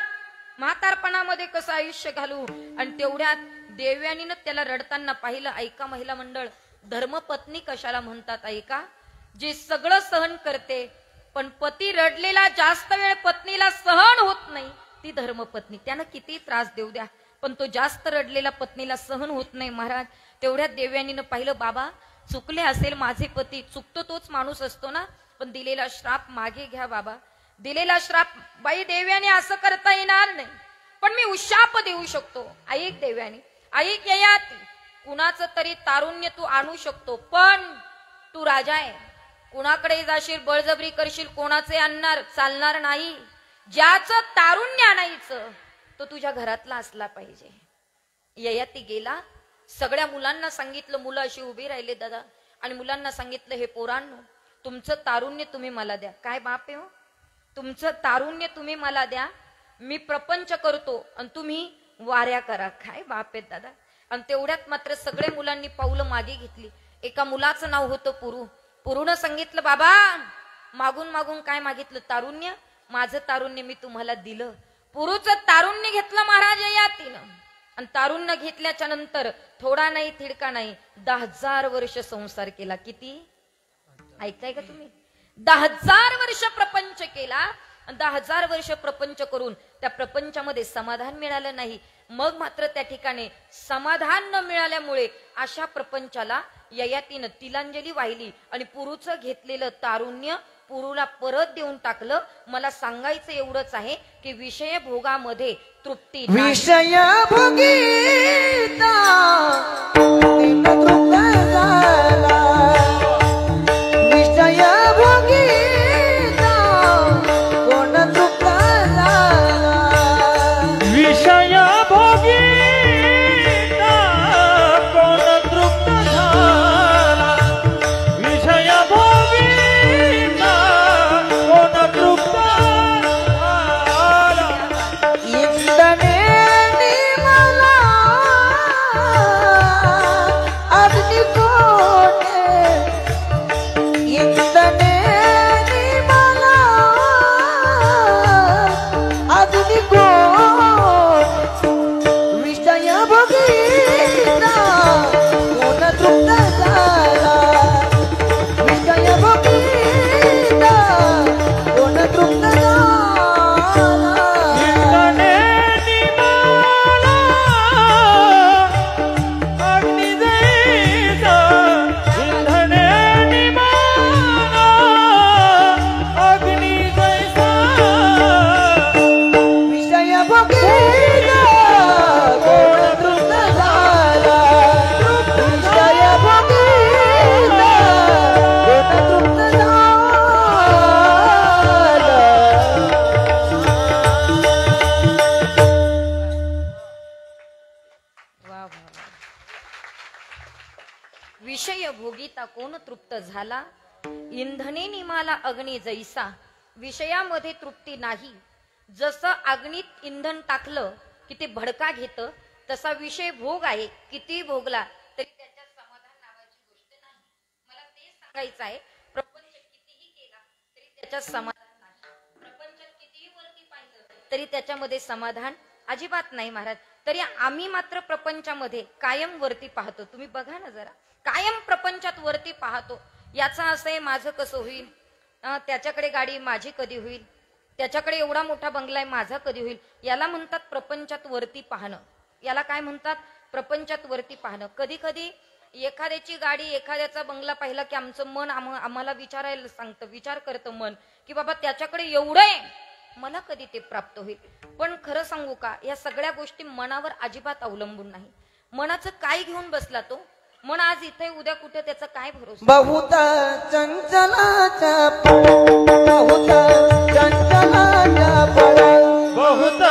म्हातारपणामध्ये कसं आयुष्य घालू. आणि तेवढ्यात देवयानीनं त्याला रडताना पाहिलं. ऐका महिला मंडळ, धर्मपत्नी कशाला म्हणतात ऐका, जी सगळं सहन करते पण पती रडलेला जास्त वेळ पत्नीला सहन होत नाही, ती धर्मपत्नी. त्यानं किती त्रास देऊ द्या, पण तो जास्त रडलेला पत्नीला सहन होत नाही. महाराज तेवढ्यात देवयानीनं पाहिलं, बाबा चुकले असेल माझे पती, चुकतो तोच माणूस असतो ना, पण दिलेला श्राप मागे घ्या बाबा, दिलेला श्राप. बाई देवयानी असं करता येणार नाही, पण मी उशाप देऊ शकतो. ऐक देवयानी, ऐक ययाती, कुणाचं तरी तारुण्य तू आणू शकतो, पण तू राजा आहे, कुणाकडे जाशील बळजबरी करशील, कोणाचे आणणार चालणार नाही. ज्याचं तारुण्य आणायचं तो तुझ्या घरातला असला पाहिजे. ययाती गेला, सगळ्या मुलांना सांगितलं, मुलं अशी उभी राहिले दादा, आणि मुलांना सांगितलं, हे पोरांनो तुमचं तारुण्य तुम्ही मला द्या. काय बाप आहे हो, तुमचं तारुण्य तुम्ही मला द्या, मी प्रपंच करतो आणि तुम्ही वाऱ्या करा. काय बाप आहेत दादा. आणि तेवढ्यात मात्र सगळे मुलांनी पावलं मागे घेतली. एका मुलाचं नाव होतं पुरू. पुरूनं सांगितलं, बाबा मागून मागून काय मागितलं, तारुण्य, माझं तारुण्य मी तुम्हाला दिलं. पुरूचं तारुण्य घेतलं महाराज ययातीनं, आणि तारुण्य घेतल्याच्या नंतर थोडा नाही थिडका नाही 10,000 वर्ष संसार केला. किती ऐकताय का तुम्ही, 10,000 वर्ष प्रपंच केला. 10,000 वर्ष प्रपंच करून त्या प्रपंचामध्ये समाधान मिळालं नाही. मग मात्र त्या ठिकाणी समाधान न मिळाल्यामुळे अशा प्रपंचाला ययातीनं तिलांजली वाहिली आणि पुरूचं घेतलेलं तारुण्य पुरूला परत देऊन टाकलं. मला सांगायचं एवढंच आहे की विषय भोगामध्ये तृप्ती नाही. विषय भोगीता बिन तृप्त झाला, विषय भोगीता कोण तृप्त झाला. विषय भोगी कोण तृप्त झाला, विषय भोगी कोण तृप्त झाला. इंद्रने मला अग्नी कोणे, इंद्रने मला अग्नी कोण. विषय भोगीता कोण तृप्त झाला, विषय भोगीता कोण तृप्त झाला. इंद्रने निमाला अग्नी जैसा, इंद्रने निमाला अग्नी जैसा. विषय भोगीता कोण तृप्त झाला, विषय भोगीता कोण तृप्त झाला. वा वा वा. विषय भोगिता कोण तृप्त झाला, इंधने निमाला अग्नी जैसा. विषयामध्ये तृप्ती नाही. जसं अग्नीत इंधन टाकलं की ते भडका घेतं, तसा विषय भोग आहे. किती भोगला तरी त्याच्यात समाधान नावाची गोष्ट नाही. मला ते सांगायचं आहे, प्रपंच कितीही केला तरी त्याच्यात समाधान नाही. प्रपंचात कितीही वरती पाहिलं तरी त्याच्यामध्ये समाधान अजिबात नाही महाराज. तरी आम्ही मात्र प्रपंचामध्ये कायम वरती पाहतो. तुम्ही बघा ना जरा, कायम प्रपंचात वरती पाहतो. याचा असं आहे, माझं कसं होईल, त्याच्याकडे गाडी माझी कधी होईल, त्याच्याकडे एवढा मोठा बंगला आहे माझा कधी होईल. याला म्हणतात प्रपंचात वरती पाहणं. याला काय म्हणतात, प्रपंचात वरती पाहणं. कधी कधी एखाद्याची गाडी एखाद्याचा बंगला पाहिला की आमचं मन आम्हाला विचारायला सांगतं, विचार करतं मन की बाबा त्याच्याकडे एवढं आहे, मला कधी ते प्राप्त होईल. पण खरं सांगू का, या सगळ्या गोष्टी मनावर अजिबात अवलंबून नाही. मनाचं काय घेऊन बसला तो, म्हणून आज इथे उद्या कुठे त्याचा काय भरोसा. बहुत चंचलाचा बहुत चंचलाचा पळा बहुत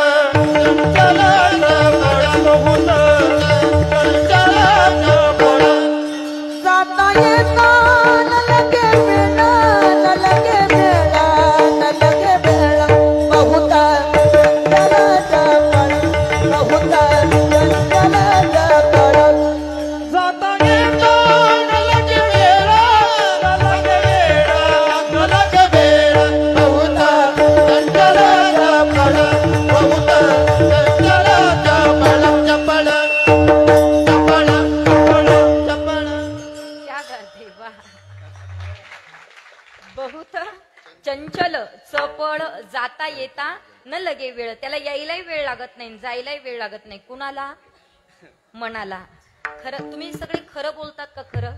चंचलाचा बळा, बहुत चंचलाचा बळा. जाता येता न लगे बेला न लगे बेला न लगे बेला बहुत चंचलाचा पळा बहुत चंचलाचा पळा जाता येता न लगे वेळा, न लगे वेळा, न लगे वेळा. बहुत चंचलाचा बळा, बहुत चंचलाचा बळा. चपळ चपळ चपळ. क्या करते वा. बहुत चंचल चपळ जाता येता न लगे वेळ. त्याला यायलाही वेळ लागत नाही, जायलाही वेळ लागत नाही. कुणाला? मनाला. खरं तुम्ही सगळे खरं बोलतात का? खरं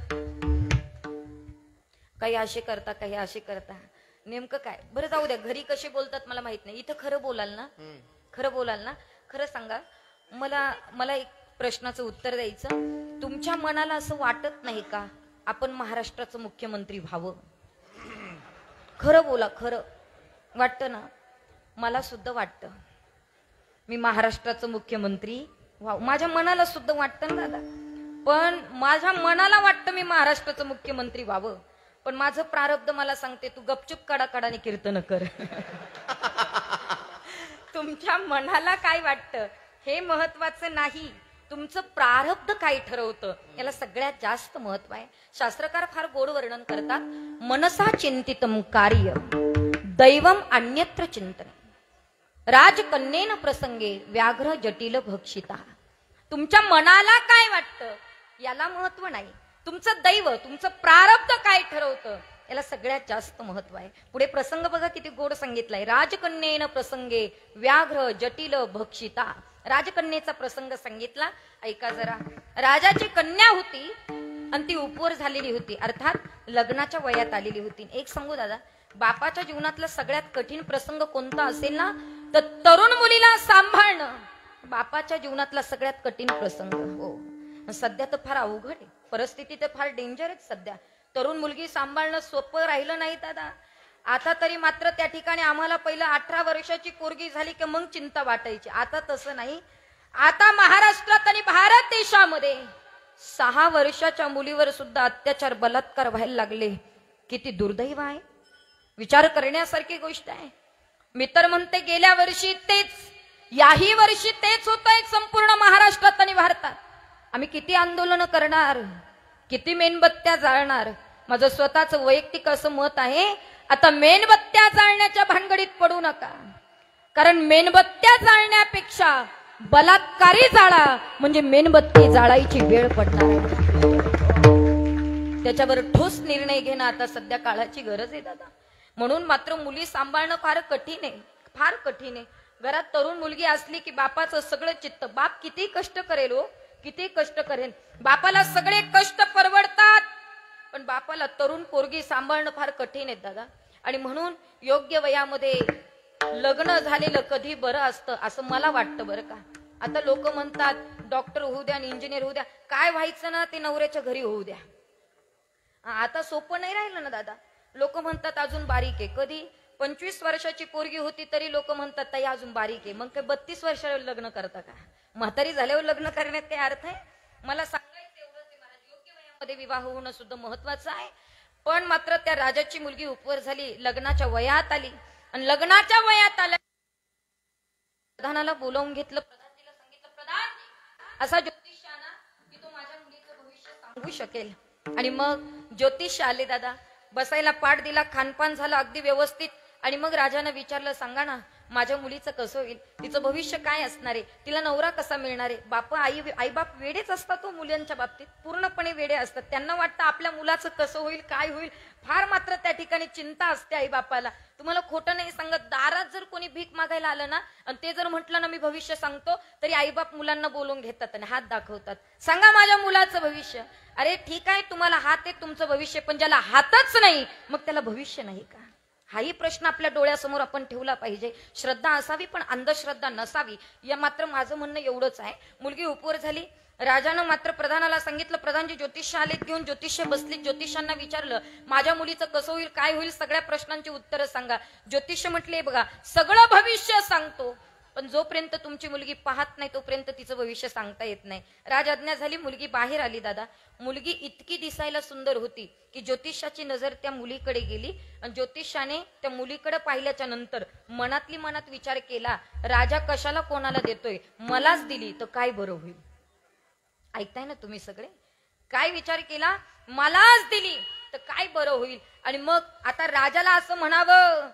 काही असे करता, काही असे करता. नेमकं काय? बरं जाऊ द्या, घरी कसे बोलतात मला माहित नाही. इथं खरं बोलाल ना? खरं बोलाल ना? खरं सांगा मला. मला एक प्रश्नाचं उत्तर द्यायचं. तुमच्या मनाला असं वाटत नाही का आपण महाराष्ट्राचं मुख्यमंत्री व्हावं? खरं बोला. खरं वाटतं ना? मला सुद्धा वाटतं मी महाराष्ट्राचं मुख्यमंत्री व्हावं. माझ्या मनाला सुद्धा वाटतं ना दादा. पण माझ्या मनाला वाटतं मी महाराष्ट्राचं मुख्यमंत्री व्हावं, पण माझं प्रारब्ध मला सांगते तू गपचूप कडाकडाने कीर्तन कर. तुमच्या मनाला काय वाटतं हे महत्वाचं नाही, तुमचं प्रारब्ध काय ठरवतं याला सगळ्यात जास्त महत्व आहे. शास्त्रकार फार गोड वर्णन करतात. मनसा चिंतितम कार्य दैवम अन्यत्र चिंतन राजकन्येन प्रसंगे व्याघ्र जटिल भक्षिता. तुमच्या मनाला काय वाटतं याला महत्व नाही, तुमचं दैव तुमचं प्रारब्ध काय ठरवतं याला सगळ्यात जास्त महत्व आहे. पुढे प्रसंग बघा किती गोड सांगितलाय. राजकन्येन प्रसंगे व्याघ्र जटिल भक्षिता. राजकन्येचा प्रसंग सांगितला, ऐका जरा. राजाची कन्या होती आणि ती उपवर झालेली होती, अर्थात लग्नाच्या वयात आलेली होती. एक सांगू दादा, बापाच्या जीवनातला सगळ्यात कठीण प्रसंग कोणता असेल ना तर तरुण मुलीला सांभाळणं बापाच्या जीवनातला सगळ्यात कठीण प्रसंग. हो, सध्या तर फार अवघड आहे परिस्थिती, तर फार डेंजर आहे सध्या. तरुण मुलगी सांभाळणं सोपं राहिलं नाही दादा. आता तरी मात्र त्या ठिकाणी आम्हाला पहिलं 18 वर्षाची पोरगी झाली की मग चिंता वाटायची. आता तसं नाही. आता महाराष्ट्रात आणि भारत देशामध्ये 6 वर्षाच्या मुलीवर सुद्धा अत्याचार बलात्कार व्हायला लागले. किती दुर्दैव आहे, विचार करण्यासारखी गोष्ट आहे. मी तर म्हणते गेल्या वर्षी तेच, याही वर्षी तेच होतंय संपूर्ण महाराष्ट्रात आणि भारतात. आम्ही किती आंदोलन करणार, किती मेणबत्त्या जाळणार. माझं स्वतःचं वैयक्तिक असं मत आहे, आता मेणबत्त्या जाळण्याच्या भानगडीत पडू नका, कारण मेणबत्त्या जाळण्यापेक्षा बलात्कारी जाळा म्हणजे मेणबत्ती जाळायची वेळ पडणार. त्याच्यावर ठोस निर्णय घेणं आता सध्या काळाची गरज आहे दादा. म्हणून मात्र मुली सांभाळणं फार कठीण आहे, फार कठीण आहे. घरात तरुण मुलगी असली की बापाचं सगळं चित्त, बाप किती कष्ट करेल हो, किती कष्ट करेल. बापाला सगळे कष्ट परवडतात, पण बापाला तरुण पोरगी सांभाळणं फार कठीण आहे दादा. आणि म्हणून योग्य वयामध्ये लग्न झालेलं कधी बरं असतं असं मला वाटतं बरं का. आता लोक म्हणतात डॉक्टर होऊ द्या आणि इंजिनियर होऊ द्या, काय व्हायचं ना ते नवऱ्याच्या घरी होऊ द्या. आता सोपं नाही राहिलं ना दादा. लोक म्हणतात अजून बारीक आहे. कधी 25 वर्षाची पोरगी होती तरी लोक म्हणतात ताई अजून बारीक आहे. मग काय 32 वर्षावर लग्न करता का? म्हातारी झाल्यावर लग्न करण्यात काय अर्थ आहे? मला सांगायचं एवढंच आहे महाराज, योग्य वयामध्ये विवाह होणं सुद्धा महत्वाचं आहे. पण मात्र त्या राजाची मुलगी उपवर झाली, लग्नाच्या वयात आली आणि लग्नाच्या वयात आल्या प्रधानाला बोलावून घेतलं. प्रधानजीला सांगितलं, प्रधान असा ज्योतिष आणा की तो माझ्या मुलीचं भविष्य सांगू शकेल. आणि मग ज्योतिष आले दादा, बसायला पाठ दिला, खानपान झालं अगदी व्यवस्थित. आणि मग राजानं विचारलं, सांगा ना माझ्या मुलीचं कसं होईल, तिचं भविष्य काय असणार आहे, तिला नवरा कसा मिळणार आहे. बाप आई बाप वेडेच असतात तो मुलांच्या बाबतीत, पूर्णपणे वेडे असतात. त्यांना वाटतं आपल्या मुलाचं कसं होईल, काय होईल. फार मात्र त्या ठिकाणी चिंता असते आई बापाला. तुम्हाला खोटं नाही सांगत, दारात जर कोणी भीक मागायला आलं ना आणि ते जर म्हटलं ना मी भविष्य सांगतो, तरी आई बाप मुलांना बोलून घेतात आणि हात दाखवतात, सांगा माझ्या मुलाचं भविष्य. अरे ठीक आहे तुम्हाला हात आहे तुमचं भविष्य, पण ज्याला हातच नाही मग त्याला भविष्य नाही का? हाही प्रश्न आपल्या डोळ्यासमोर आपण ठेवला पाहिजे. श्रद्धा असावी पण अंधश्रद्धा नसावी, या मात्र माझं म्हणणं एवढंच आहे. मुलगी उपवर झाली, राजानं मात्र प्रधानाला सांगितलं, प्रधानजी ज्योतिष आलेत घेऊन. ज्योतिष्य बसलीत. ज्योतिषांना विचारलं, माझ्या मुलीचं कसं होईल, काय होईल, सगळ्या प्रश्नांची उत्तरं सांगा. ज्योतिष म्हटले, बघा सगळं भविष्य सांगतो, पण जोपर्यंत तुमची मुलगी पाहत नाही तोपर्यंत तिचं भविष्य सांगता येत नाही. राजआज्ञा झाली. मुलगी बाहेर आली. दादा, मुलगी इतकी दिसायला सुंदर होती की ज्योतिषाची नजर त्या मुलीकडे गेली आणि ज्योतिषाने त्या मुलीकडे पाहिल्याच्या नंतर मनातली मनात विचार केला, राजा कशाला कोणाला देतोय, मलाच दिली तर काय बरं होईल. ऐकताय ना तुम्ही सगळे, काय विचार केला, मलाच दिली तर काय बरं होईल. आणि मग आता राजाला असं म्हणावं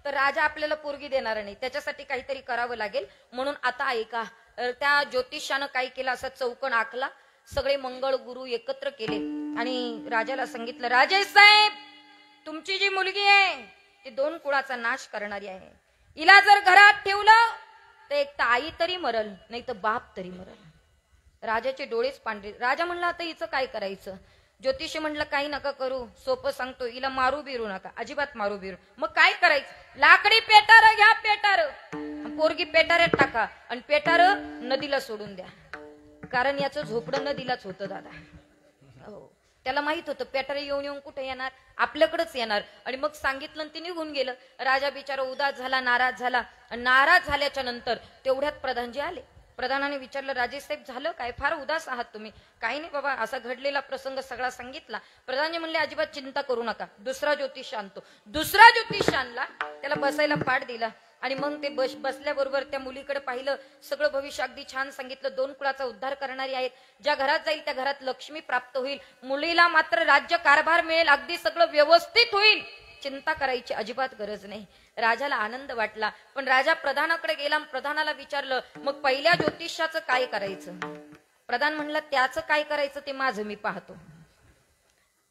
तर राजा आपल्याला पोरगी देणार नाही, त्याच्यासाठी काहीतरी करावं लागेल. म्हणून आता ऐका, त्या ज्योतिषानं काय केलं, असा चौकण आखला, सगळे मंगळ गुरु एकत्र केले आणि राजाला सांगितलं, राजे साहेब, तुमची जी मुलगी आहे ती 2 कुळाचा नाश करणारी आहे. हिला जर घरात ठेवलं तर एक तर आई तरी मरल, नाही तर बाप तरी मरल. राजाचे डोळेच पांढरे. राजा म्हणला, आता हिचं काय करायचं. ज्योतिषी म्हणलं, काही नका करू, सोपं सांगतो, हिला मारू बिरू नका, अजिबात मारू बिरू. मग काय करायचं, लाकडी पेटार घ्या, पेटार पोरगी पेटाऱ्यात टाका आणि पेटार नदीला सोडून द्या. कारण याचं झोपडं नदीलाच होतं दादा. हो, त्याला माहित होतं पेटारे येऊन येऊन कुठे येणार, आपल्याकडेच येणार. आणि मग सांगितलं आणि ती निघून गेलं. राजा बिचारा उदास झाला, नाराज झाला. नाराज झाल्याच्या नंतर तेवढ्यात प्रधानजी आले. प्रधानाने विचारलं, राजेसाहेब झालं काय, फार उदास आहात तुम्ही. काही नाही बाबा, असा घडलेला प्रसंग सगळा सांगितला. प्रधानजी म्हणले, अजिबात चिंता करू नका, दुसरा ज्योतिष आणतो. दुसरा ज्योतिष आणला, त्याला बसायला पाठ दिला आणि मग ते बसल्याबरोबर त्या मुलीकडे पाहिलं. सगळं भविष्य अगदी छान सांगितलं. 2 कुळाचा उद्धार करणारी आहेत, ज्या घरात जाईल त्या घरात लक्ष्मी प्राप्त होईल, मुलीला मात्र राज्य कारभार मिळेल, अगदी सगळं व्यवस्थित होईल, चिंता करायची अजिबात गरज नाही. राजाला आनंद वाटला. पण राजा प्रधानाकडे गेला, प्रधानाला विचारलं, मग पहिल्या ज्योतिषाचं काय करायचं. प्रधान म्हणला, त्याचं काय करायचं ते माझं मी पाहतो.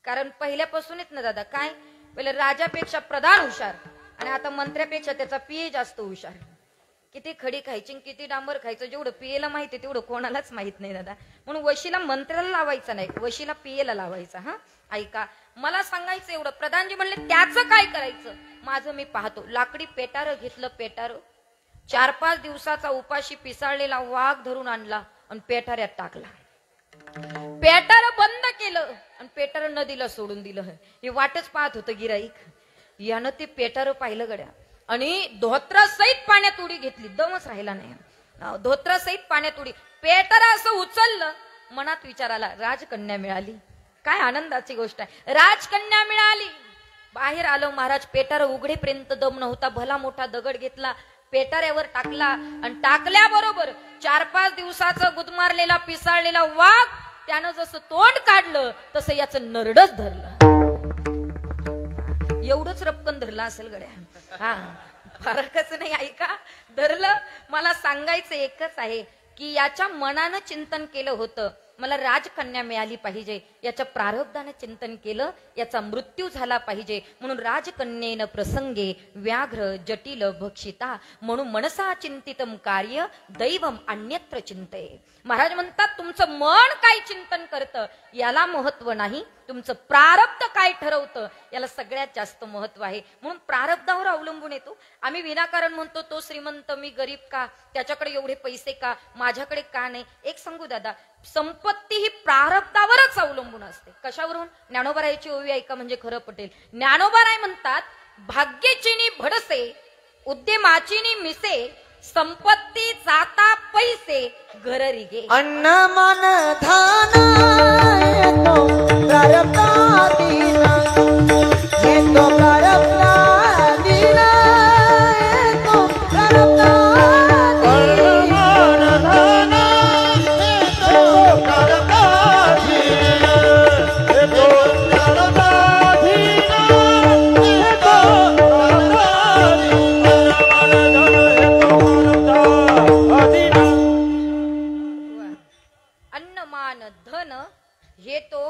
कारण पहिल्यापासून येत ना दादा, काय पहिले राजापेक्षा प्रधान हुशार आणि आता मंत्र्यापेक्षा त्याचा पिये जास्त हुशार. किती खडी खायची, किती डांबर खायचं, जेवढं पियेला माहिती तेवढं कोणालाच माहित नाही दादा. म्हणून वशीला मंत्र्याला लावायचा नाही, वशीला पियेला लावायचा. हा ऐका, मला सांगायचं एवढं, प्रधानजी म्हणले, त्याचं काय करायचं, माझं मी पाहतो. लाकडी पेटार घेतलं, पेटार 4-5 दिवसाचा उपाशी पिसाळलेला वाघ धरून आणला आणि पेटाऱ्यात टाकला. पेटार बंद केलं आणि पेटार नदीला सोडून दिलं. हे वाटच पाहत होतं गिराईक. यानं ते पेटार पाहिलं गड्या आणि धोत्रासहित पाण्यात उडी घेतली, दमच राहिला नाही. धोत्रासहित पाण्यात उडी, पेटार असं उचललं, मनात विचार आला, राजकन्या मिळाली. काय आनंदाची गोष्ट आहे, राजकन्या मिळाली. बाहेर आलो महाराज, पेटार उघडेपर्यंत दम नव्हता. भला मोठा दगड घेतला, पेटाऱ्यावर टाकला आणि टाकल्याबरोबर 4-5 दिवसाचं गुदमारलेला पिसाळलेला वाघ त्यानं जसं तोंड काढलं तसं याचं नरडच धरलं. एवढंच रपकन धरलं असेल गड्या. हा, फरकच नाही. ऐका, धरलं. मला सांगायचं एकच आहे की याच्या मनानं चिंतन केलं होतं, मला राजकन्या मिळाली पाहिजे. याच्या प्रारब्धाने चिंतन केलं, याचा मृत्यू झाला पाहिजे. म्हणून राजकन्येन प्रसंगे व्याघ्र जटिल भक्षिता, म्हणून मनसा चिंतितम कार्य दैवम अन्यत्र चिंते. महाराज म्हणतात, तुमचं मन काय चिंतन करतं याला महत्व नाही, तुमचं प्रारब्ध काय ठरवतं याला सगळ्यात जास्त महत्व आहे. म्हणून प्रारब्धावर अवलंबून येतो. आम्ही विनाकारण म्हणतो, तो श्रीमंत मी गरीब का, त्याच्याकडे एवढे पैसे का, माझ्याकडे का नाही. एक सांगू दादा, संपत्ती ही प्रारब्धावरच अवलंबून असते. कशावरून, ज्ञानोबारायची ओवी ऐका म्हणजे खरं पटेल. ज्ञानोबाराय म्हणतात, भाग्यचिनी भडसे उद्यमाचिनी मिसे, संपत्ती जाता पैसे घररी गे. अन्न मन धान येतो प्रारब्धाधीन, येतो प्रारब्धाधीन, येतो प्रारब्धाधीन. हे तो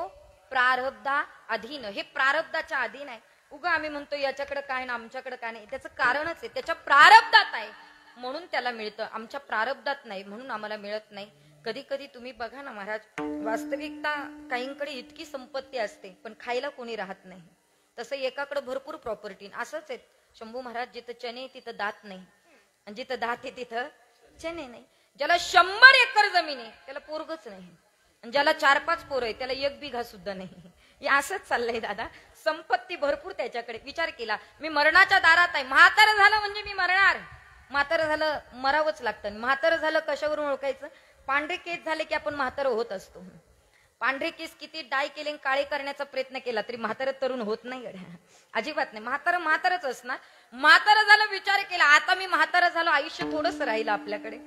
प्रारब्धा अधीन, हे प्रारब्धाच्या अधीन आहे. उगा आम्ही म्हणतो याच्याकडे काय ना आमच्याकडे काय नाही, त्याचं कारणच आहे, त्याच्या प्रारब्धात आहे म्हणून त्याला मिळतं, आमच्या प्रारब्धात नाही म्हणून आम्हाला मिळत नाही. कधी कधी तुम्ही बघा ना महाराज, वास्तविकता काहींकडे इतकी संपत्ती असते पण खायला कोणी राहत नाही. तसं एकाकडे भरपूर प्रॉपर्टी. असंच आहे शंभू महाराज, जिथं चणे तिथं दात नाही आणि जिथं दात आहे तिथं चणे नाही. ज्याला 100 एकर जमीन आहे त्याला पोरगच नाही, आणि ज्याला 4-5 पोरं आहे त्याला 1 बिघा सुद्धा नाही. हे असंच चाललंय दादा. संपत्ती भरपूर त्याच्याकडे. विचार केला, मी मरणाच्या दारात आहे. म्हातारं झालं म्हणजे मी मरणार. म्हातारं झालं मरावंच लागतं. म्हातारं झालं कशावरून ओळखायचं? पांढरे केस झाले की आपण म्हातारं होत असतो. पांढरे केस किती डाय केले काळे करण्याचा प्रयत्न केला तरी म्हातारं तरुण होत नाही. अजिबात नाही. म्हातारं म्हातारच असणार. म्हातारं झालं, विचार केला आता मी म्हातारं झालो, आयुष्य थोडंच राहिलं आपल्याकडे,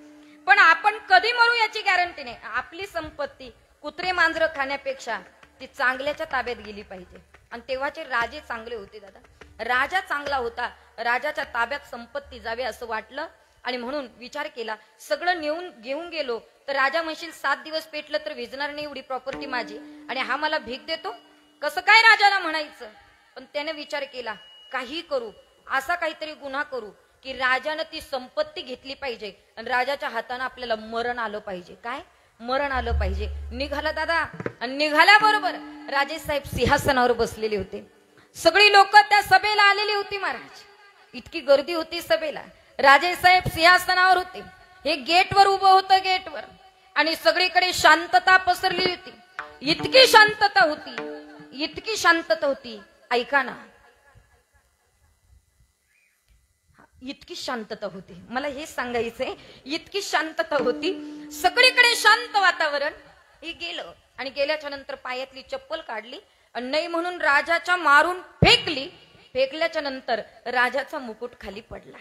पण आपण कधी मरू याची गॅरंटी नाही. आपली संपत्ती कुत्रे मांजरं खाण्यापेक्षा ती चांगल्याच्या ताब्यात गेली पाहिजे. आणि तेव्हाचे राजे चांगले होते दादा. राजा चांगला होता, राजाच्या ताब्यात संपत्ती जावे असं वाटलं, आणि म्हणून विचार केला सगळं नेऊन घेऊन गेलो तर राजा म्हणशील 7 दिवस पेटलं तर विजणार नाही एवढी प्रॉपर्टी माझी, आणि हा मला भीक देतो, कसं काय राजाला म्हणायचं. पण त्याने विचार केला काही करू, असा काहीतरी गुन्हा करू की राजानं ती संपत्ती घेतली पाहिजे आणि राजाच्या हाताने आपल्याला मरण आलं पाहिजे. काय मरण आलं पाहिजे. निघाला दादा, आणि निघाल्याबरोबर राजेसाहेब सिंहासनावर बसलेले होते. सगळी लोक त्या सभेला आलेली होती महाराज. इतकी गर्दी होती सभेला. राजेसाहेब सिंहासनावर होते. हे गेटवर उभं होतं, गेटवर, आणि सगळीकडे शांतता पसरली होती. इतकी शांतता होती, इतकी शांतता होती, ऐका ना, इतकी शांतता होती. मला हे सांगायचंय, इतकी शांतता होती, सगळीकडे शांत वातावरण. हे गेलं आणि गेल्याच्या नंतर पायातली चप्पल काढली आणि नाही म्हणून राजाच्या मारून फेकली. फेकल्याच्या नंतर राजाचा मुकुट खाली पडला.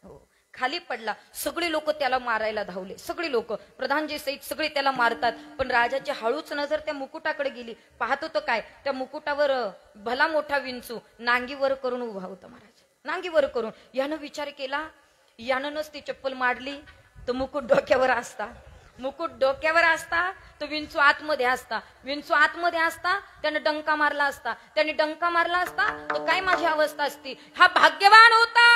हो, खाली पडला. सगळे लोक त्याला मारायला धावले. सगळे लोक, प्रधानजी सहित सगळे त्याला मारतात. पण राजाची हळूच नजर त्या मुकुटाकडे गेली. पाहत होतं काय, त्या मुकुटावर भला मोठा विंचू नांगीवर करून उभा होता महाराज. नांगीवर करून. यानं विचार केला, यानं नसती चप्पल मारली तर मुकुट डोक्यावर असता, मुकुट डोक्यावर असता तो विंचू आतमध्ये असता, विंचू आतमध्ये असता त्यानं डंका मारला असता, त्याने डंका मारला असता तर काय माझी अवस्था असती. हा भाग्यवान होता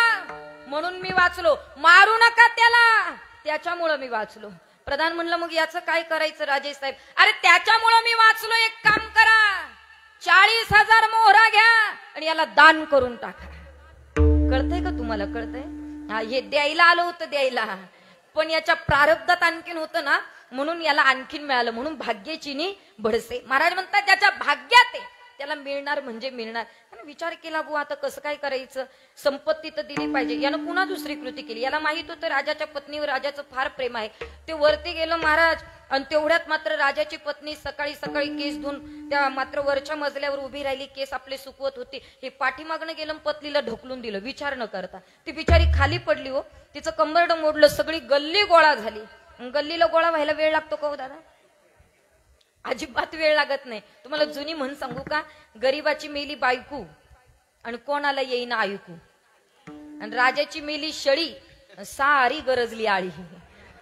म्हणून मी वाचलो. मारू नका त्याला, त्याच्यामुळं मी वाचलो. प्रधान म्हणलं मग याचं काय करायचं राजेसाहेब? अरे त्याच्यामुळं मी वाचलो, एक काम करा, 40,000 मोहरा घ्या आणि याला दान करून टाका. कळतंय का तुम्हाला? कळतंय? हा, हे द्यायला आलं होतं, द्यायला, पण याच्या प्रारब्धात आणखीन होतं ना, म्हणून याला आणखीन मिळालं. म्हणून भाग्याची नी भडसे. महाराज म्हणतात त्याच्या भाग्यात आहे त्याला मिळणार म्हणजे मिळणार. विचार केला बुवा आता कसं काय करायचं, संपत्ती तर दिली पाहिजे. यानं पुन्हा दुसरी कृती केली. याला माहित होतं राजाच्या पत्नीवर राजाचं फार प्रेम आहे. ते वरती गेलं महाराज, आणि तेवढ्यात मात्र राजाची पत्नी सकाळी सकाळी केस धुवून त्या मात्र वरच्या मजल्यावर उभी राहिली, केस आपले सुकवत होती. हे पाठीमागणं गेलं, पत्नीला ढकलून दिलं विचार न करता. ती बिचारी खाली पडली. हो, तिचं कंबरडं मोडलं, सगळी गल्ली गोळा झाली. गल्लीला गोळा व्हायला वेळ लागतो का हो दादा? अजिबात वेळ लागत नाही. तुम्हाला जुनी म्हण सांगू का? गरीबाची मेली बायकू आणि कोणाला येईना ऐकू, आणि राजाची मेली शळी सारी गरजली आळी.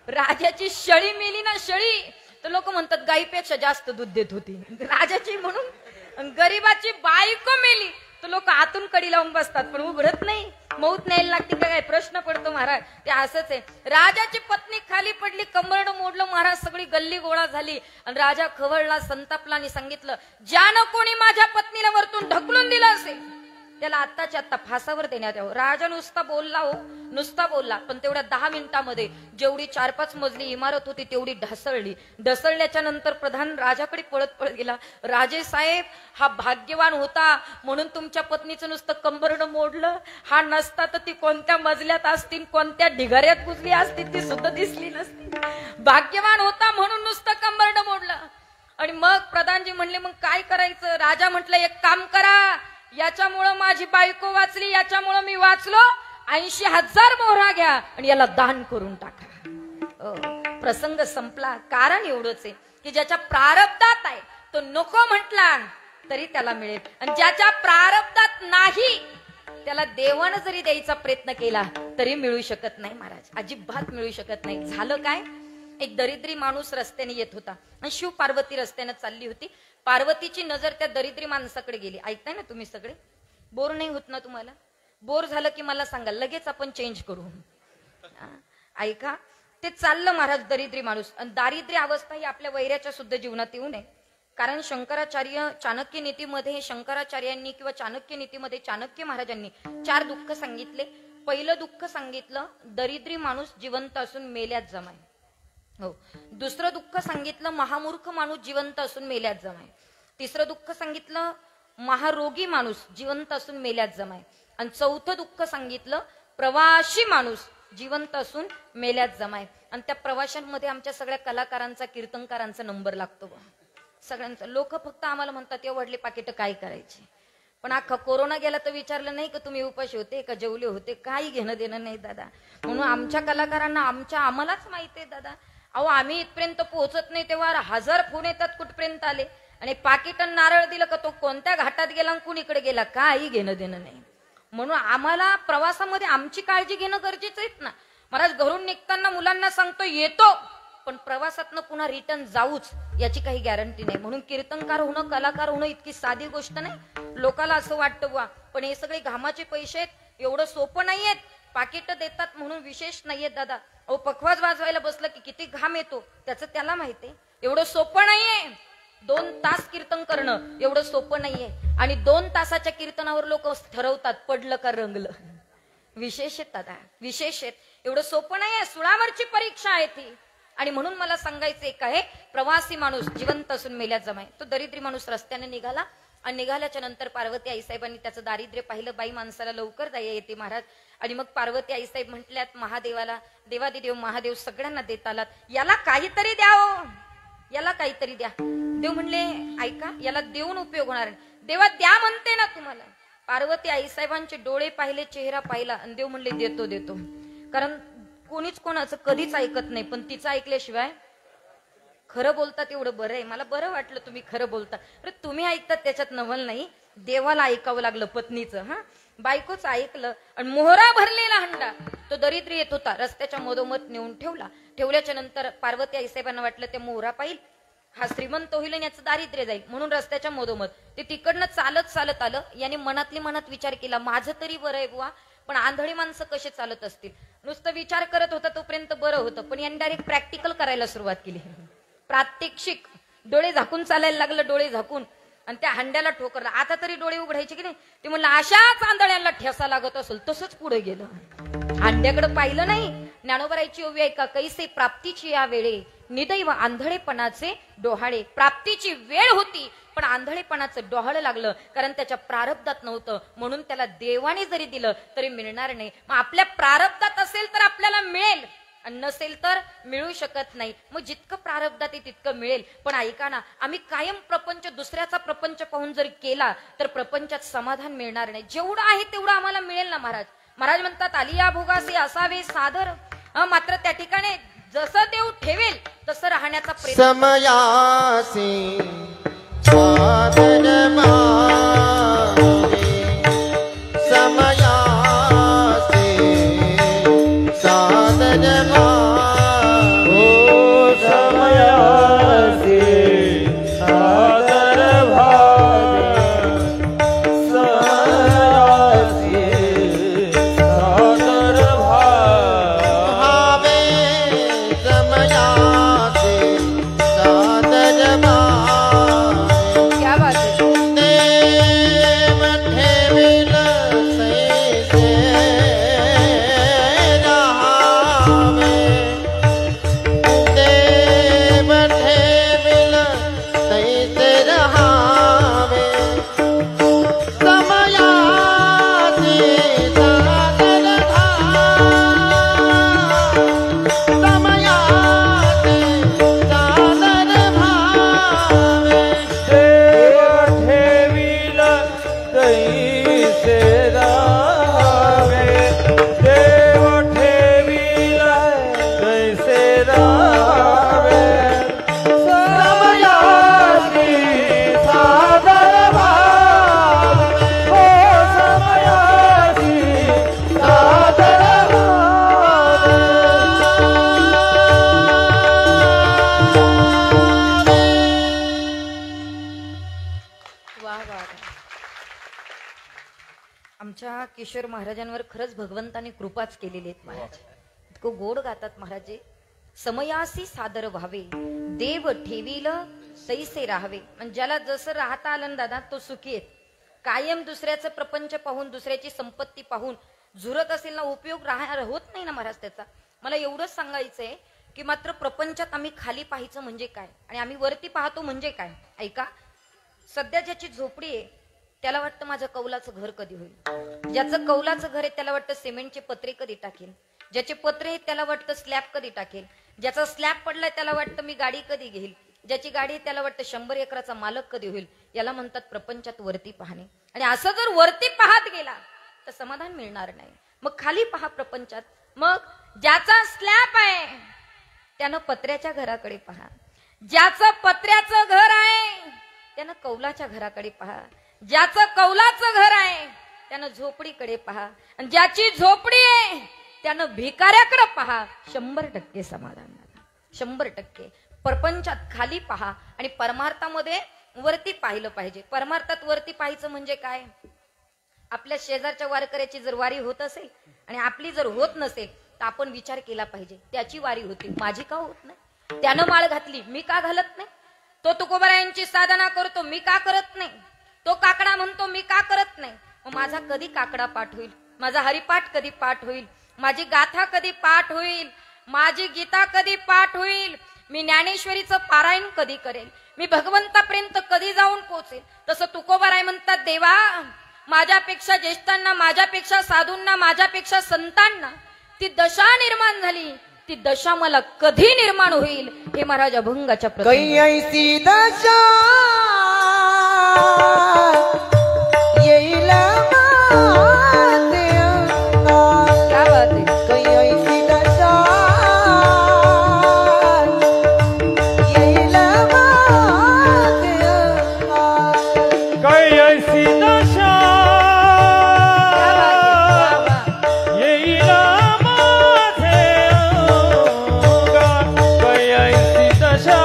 राजाची शळी मेली ना, शळी, तर लोक म्हणतात गाईपेक्षा जास्त दूध देत होती राजाची म्हणून. गरीबाची बायको मेली तर लोक आतून कडी लावून बसतात पण उघडत नाही. मौत न्यायला लागते का काय प्रश्न पडतो महाराज. ते असंच आहे. राजाची पत्नी खाली पडली, कंबरडं मोडलं महाराज, सगळी गल्ली गोळा झाली. आणि राजा खवळला, संतापला आणि सांगितलं, ज्यानं कोणी माझ्या पत्नीला वरतून ढकलून दिलं असेल त्याला आत्ताच्या आत्ता फासावर देण्यात यावं. राजा नुसता बोलला, हो नुसता बोलला, पण तेवढ्या 10 मिनिटांमध्ये जेवढी 4-5 मजली इमारत होती तेवढी ढासळली. ढसळल्याच्या नंतर प्रधान राजाकडे पळत पळत गेला. राजे साहेब, हा भाग्यवान होता म्हणून तुमच्या पत्नीचं नुसतं कंबरडं मोडलं. हा नसता तर ती कोणत्या मजल्यात असती, कोणत्या ढिगाऱ्यात गुजली असती ती सुद्धा दिसली नसती. भाग्यवान होता म्हणून नुसतं कंबरडं मोडलं. आणि मग प्रधानजी म्हणले मग काय करायचं? राजा म्हटलं एक काम करा, याच्यामुळं माझी बायको वाचली, याच्यामुळं मी वाचलो, 80,000 मोहरा घ्या आणि याला दान करून टाका. प्रसंग संपला. कारण एवढंच आहे की ज्याच्या प्रारब्धात आहे तो नको म्हटला तरी त्याला मिळेल, आणि ज्याच्या प्रारब्धात नाही त्याला देवानं जरी द्यायचा प्रयत्न केला तरी मिळू शकत नाही महाराज, अजिबात मिळू शकत नाही. झालं काय, एक दरिद्री माणूस रस्त्याने येत होता आणि शिव पार्वती रस्त्याने चालली होती. पार्वतीची नजर त्या दरिद्री माणसाकडे गेली. ऐकताय ना तुम्ही सगळे? बोर नाही होत ना तुम्हाला? बोर झालं की मला सांगा, लगेच आपण चेंज करू. ऐका, ते चाललं महाराज दरिद्री माणूस. आणि दारिद्र्य अवस्था ही आपल्या वैऱ्याच्या सुद्धा जीवनात येऊ नये. कारण शंकराचार्य चाणक्य नीतीमध्ये, शंकराचार्यांनी किंवा चाणक्य नीतीमध्ये चाणक्य महाराजांनी 4 दुःख सांगितले. पहिलं दुःख सांगितलं, दरिद्री माणूस जिवंत असून मेल्यात जमाय. हो. दुसरं दुःख सांगितलं महामूर्ख माणूस जिवंत असून मेल्यात जमाय. तिसरं दुःख सांगितलं महारोगी माणूस जिवंत असून मेल्यात जमाय. आणि चौथं दुःख सांगितलं प्रवासी माणूस जिवंत असून मेल्यात जमाय. आणि त्या प्रवाशांमध्ये आमच्या सगळ्या कलाकारांचा कीर्तनकारांचा नंबर लागतो बा. सगळ्यांचा. लोक फक्त आम्हाला म्हणतात ते वडले पाकिट काय करायचे. पण अख्खा कोरोना गेला तर विचारलं नाही का तुम्ही उपाशी होते का जेवले होते, काही घेणं देणं नाही दादा. म्हणून आमच्या कलाकारांना आम्हालाच माहिती आहे दादा. अहो आम्ही इथपर्यंत पोहोचत नाही तेव्हा 1000 फोन येतात कुठपर्यंत आले. आणि पाकिट नारळ दिलं का तो कोणत्या घाटात गेला आणि कुणीकडे गेला काही घेणं देणं नाही. म्हणून आम्हाला प्रवासामध्ये आमची काळजी घेणं गरजेचं आहे ना. महाराज घरून निघताना मुलांना सांगतो येतो, पण प्रवासातनं पुन्हा रिटर्न जाऊच याची काही गॅरंटी नाही. म्हणून कीर्तनकार होणं कलाकार होणं इतकी साधी गोष्ट नाही. लोकाला असं वाटतं बुवा पण हे सगळे घामाचे पैसे आहेत, एवढं सोपं नाहीयेत. पाकिट देतात म्हणून विशेष नाहीयेत दादा. अहो पखवाज वाजवायला बसलं की किती घाम येतो त्याचं त्याला माहितीये. एवढं सोपं नाहीये. 2 तास कीर्तन करणं एवढं सोपं नाहीये. आणि 2 तासाच्या कीर्तनावर लोक ठरवतात पडलं का रंगलं. विशेष आहेत दादा, विशेष आहेत. एवढं सोपं नाहीये. सुळावरची परीक्षा आहे ती. आणि म्हणून मला सांगायचं एक आहे, प्रवासी माणूस जिवंत असून मेल्यात जमाय. तो दरिद्री माणूस रस्त्याने निघाला आणि निघाल्याच्या नंतर पार्वती आईसाहेबांनी त्याचं दारिद्र्य पाहिलं. बाई माणसाला लवकर दया येते महाराज. आणि मग पार्वती आईसाहेब म्हटल्यात महादेवाला, देवादिदेव महादेव सगळ्यांना देत आलात, याला काहीतरी द्यावं, याला काहीतरी द्या. देव म्हणले ऐका याला देऊन उपयोग होणार नाही. देवा द्या म्हणते ना तुम्हाला. पार्वती आईसाहेबांचे डोळे पाहिले, चेहरा पाहिला आणि देव म्हणले देतो देतो. कारण कोणीच कोणाचं कधीच ऐकत नाही, पण तिचं ऐकल्याशिवाय खरं बोलतात एवढं बरं आहे. मला बरं वाटलं तुम्ही खरं बोलता. अरे तुम्ही ऐकतात त्याच्यात नवल नाही, देवाला ऐकावं लागलं पत्नीचं. हा बायकोच ऐकलं आणि मोहरा भरलेला हंडा तो दरिद्री येत होता रस्त्याच्या मधोमध नेऊन ठेवला. ठेवल्याच्या नंतर पार्वती आईसाहेबांना वाटलं ते मोहरा पाहिल हा श्रीमंत होईल आणि याचं दारिद्र्य जाईल, म्हणून रस्त्याच्या मधोमध ते तिकडनं चालत चालत आलं. याने मनात विचार केला माझं तरी बरं आहे बुवा, पण आंधळी माणसं कसे चालत असतील. नुसतं विचार करत होता तोपर्यंत बरं होतं, पण यांनी डायरेक्ट प्रॅक्टिकल करायला सुरुवात केली. प्रात्यक्षिक. डोळे झाकून चालायला लागलं, डोळे झाकून. आणि त्या हंड्याला ठोकरला. आता तरी डोळे उघडायचे की नाही. ते म्हणलं अशाच आंधळ्यांना ठेसा लागत असेल. तसंच पुढे गेलं. हांड्याकडे पाहिलं नाही. ज्ञानोबरायची ओवी ऐका, कैसे प्राप्तीची या वेळे निदैव आंधळेपणाचे डोहाळे. प्राप्तीची वेळ होती पण आंधळेपणाचं डोहाळं लागलं, कारण त्याच्या प्रारब्धात नव्हतं. म्हणून त्याला देवाने जरी दिलं तरी मिळणार नाही. मग आपल्या प्रारब्धात असेल तर आपल्याला मिळेल आणि नसेल तर मिळू शकत नाही. मग जितकं प्रारब्धात आहे तितकं मिळेल. पण ऐका ना, आम्ही कायम प्रपंच दुसऱ्याचा प्रपंच पाहून जर केला तर प्रपंचात समाधान मिळणार नाही. जेवढं आहे तेवढं आम्हाला मिळेल ना महाराज. महाराज म्हणतात आलिया भोगासे असावे सादर. मात्र त्या ठिकाणी जसं देव ठेवेल तसं राहण्याचा प्रयत्न. समयासी सादर मागे, समयासी सादर मागे. ओ समयासी सादर भागे, समयासी सादर भागे. समयासी सादर मागे. क्या बात आहे. देव ठेविल सैसे रहावे, देव ठेविल सैसे रहावे. समयासी सादर भावे, समयासी सादर भावे. देव ठेविल तैसे राहावे, देव ठेविल तैसे राहावे. समयासी सादर भावे, ओ समयासी सादर वा वा. आमच्या किशोर महाराजांवर खरंच भगवंताने कृपाच केलेली आहेत महाराज. इतकं गोड गातात महाराजे. समयासी सादर व्हावे, देव ठेवील सैसे राहावे. म्हणजे ज्याला जसं राहता आलं ना दादा तो सुखी आहे. कायम दुसऱ्याचं प्रपंच पाहून दुसऱ्याची संपत्ती पाहून झुरत असेल ना उपयोग होत नाही ना महाराज त्याचा. मला एवढंच सांगायचंय की मात्र प्रपंचात आम्ही खाली पाहायचं म्हणजे काय आणि आम्ही वरती पाहतो म्हणजे काय. ऐका, सध्या ज्याची झोपडी आहे त्याला वाटतं माझं कौलाचं घर कधी होईल. ज्याचं कौलाचं घर आहे त्याला वाटतं सिमेंटचे पत्रे कधी टाकेल. ज्याचे पत्रे आहेत त्याला वाटतं स्लॅब कधी टाकेल. ज्याचा स्लॅब पडलाय त्याला वाटतं मी गाडी कधी घेईल. ज्याची गाडी आहे त्याला वाटतं 100 एकराचा मालक कधी होईल. याला म्हणतात प्रपंचात वरती पाहणे. आणि असं जर वरती पाहत गेला तर समाधान मिळणार नाही. मग खाली पहा प्रपंचात. मग ज्याचा स्लॅब आहे त्यानं पत्र्याच्या घराकडे पहा. ज्याचं पत्र्याचं घर आहे त्यानं कौलाच्या घराकडे पहा. ज्याचं कौलाचं घर आहे त्यानं झोपडीकडे पहा. आणि ज्याची झोपडी आहे त्यानं भिकाऱ्याकडे पहा. 100% समाधान झालं. 100%. प्रपंचात खाली पहा आणि परमार्थामध्ये वरती पाहिलं पाहिजे. परमार्थात वरती पाहायचं म्हणजे काय. आपल्या शेजारच्या वारकऱ्याची जर वारी होत असेल आणि आपली जर होत नसेल तर आपण विचार केला पाहिजे, त्याची वारी होती माझी का होत नाही. त्यानं माळ घातली मी का घालत नाही. तो तुकोबारायांची साधना करतो मी का करत नाही. तो काकडा म्हणतो मी का करत नाही. मग माझा कधी काकडा पाठ होईल. माझा हरिपाठ कधी पाठ होईल. माझी गाथा कधी पाठ होईल. माझी गीता कधी पाठ होईल. मी ज्ञानेश्वरीचं पारायण कधी करेल. मी भगवंतापर्यंत कधी जाऊन पोहोचेल. तसं तुकोबाराय म्हणतात, देवा माझ्यापेक्षा ज्येष्ठांना, माझ्यापेक्षा साधूंना, माझ्यापेक्षा संतांना ती दशा निर्माण झाली. ती दशा मला कधी निर्माण होईल हे महाराज अभंगाच्या कई ऐसी दशा येईल माझे अंगात. क्या बात आहे. कई ऐसी दशा येईल माझे अंगात. काही ऐसी दशा येईल माझे अंगात. काही ऐसी दशा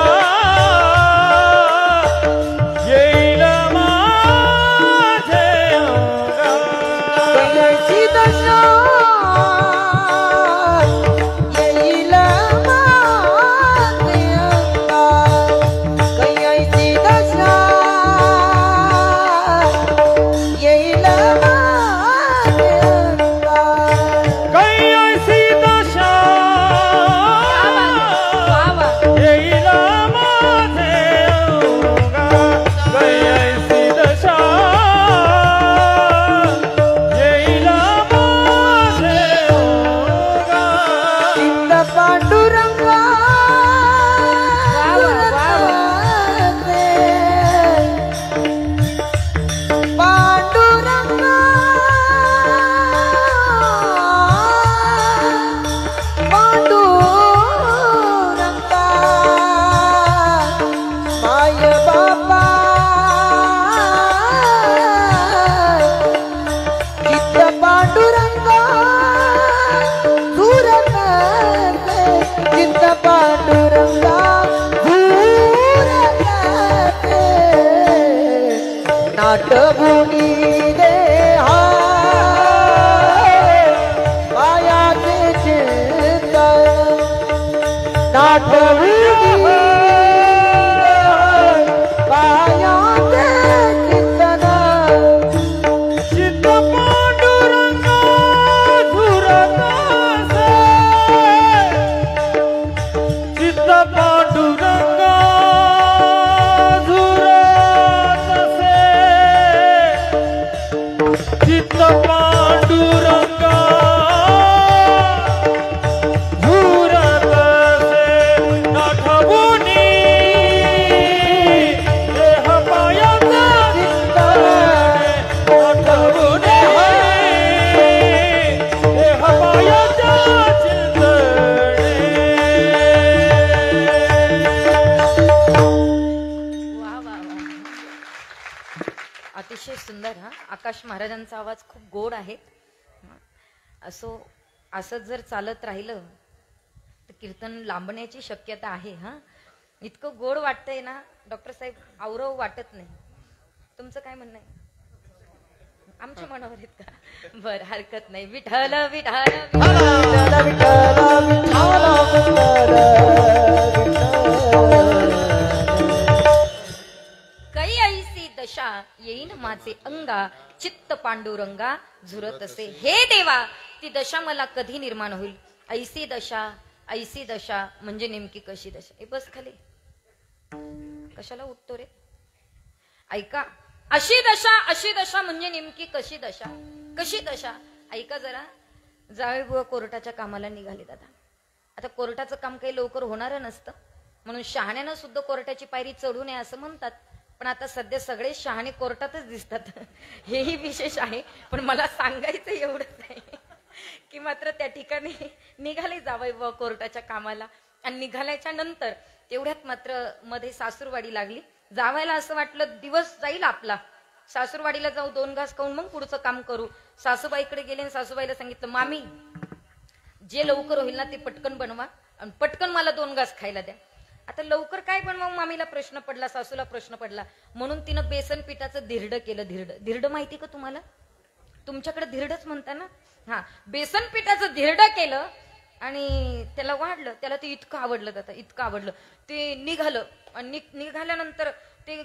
येईल माझे अंगात. कई ऐसी दशा येईल माझे अंगात. कई ऐसी दशा येईल माझे अंगात. काही ऐसी दशा येईल माझे अंगात. काही ऐसी दशा येईल माझे अंगात. चित्त पांडुरंगा पांडुरंगा पांडुरंगा माय बाबा चित्त पांडुरंगा दूर करते. चित्त पांडुरंगा दूर करते. नाटभूमी देहा मायाचे चिंतन. नाटभूमी मायाचे चिंतन. चित्त पांडुरंगा झुरत असे. चित्त पांडुरंगा झुरत असे. चित्त पांडुरंगा झुरत असे. नाठवुनी देह पायाचा चिंतने. नाठवुनी देह पायाचा चिंतने. वा वा वा. अतिशय सुंदर. हा आकाश महाराजांचा आवाज खूप गोड आहे. असंच जर चालत राहिलं तर कीर्तन लांबण्याची शक्यता आहे. हा इतकं गोड वाटतंय ना डॉक्टर साहेब, आवरव वाटत नाही. तुमचं काय म्हणणं आहे. आमच्या मनावर आहेत का. बर हरकत नाही. विठ्ठल विठ्ठल विठ्ठल. विठ्ठल विठ्ठल विठ्ठल कै ऐसी दशा येईन माझे अंगा. चित्त पांडुरंगा झुरत असे. हे देवा ती दशा मला कधी निर्माण होईल. ऐसी दशा ऐसी दशा म्हणजे नेमकी कशी दशा. ए बस खाली, कशाला उठतो रे? ऐका, अशी दशा म्हणजे नेमकी कशी दशा? कशी दशा? ऐका जरा. जावे बुवा कोर्टाच्या कामाला निघाले दादा. आता कोर्टाचं काम काही लवकर होणार नसतं, म्हणून शहाण्यानं सुद्धा कोर्टाची पायरी चढू नये असं म्हणतात. पण आता सध्या सगळे शहाणे कोर्टातच दिसतात, हेही विशेष आहे. पण मला सांगायचं एवढंच आहे की मात्र त्या ठिकाणी निघाले जावई बुवा कोर्टाच्या कामाला. आणि निघाल्याच्या नंतर तेवढ्यात मात्र मध्ये सासूरवाडी लागली. जावायला असं वाटलं दिवस जाईल आपला, सासूरवाडीला जाऊ, 2 घास खाऊन मग पुढचं काम करू. सासूबाईकडे गेले आणि सासूबाईला सांगितलं, मामी जे लवकर होईल ना ते पटकन बनवा आणि पटकन मला 2 घास खायला द्या. आता लवकर काय बनवा मामीला प्रश्न पडला, सासूला प्रश्न पडला. म्हणून तिनं बेसन पिठाचं धिरड केलं. धिरड माहिती का तुम्हाला? तुमच्याकडे धिरडच म्हणता ना? हा, बेसन पिठाचं धिरड केलं आणि त्याला वाढलं. त्याला ते इतकं आवडलं दादा, इतकं आवडलं. ते निघालं आणि निघाल्यानंतर ते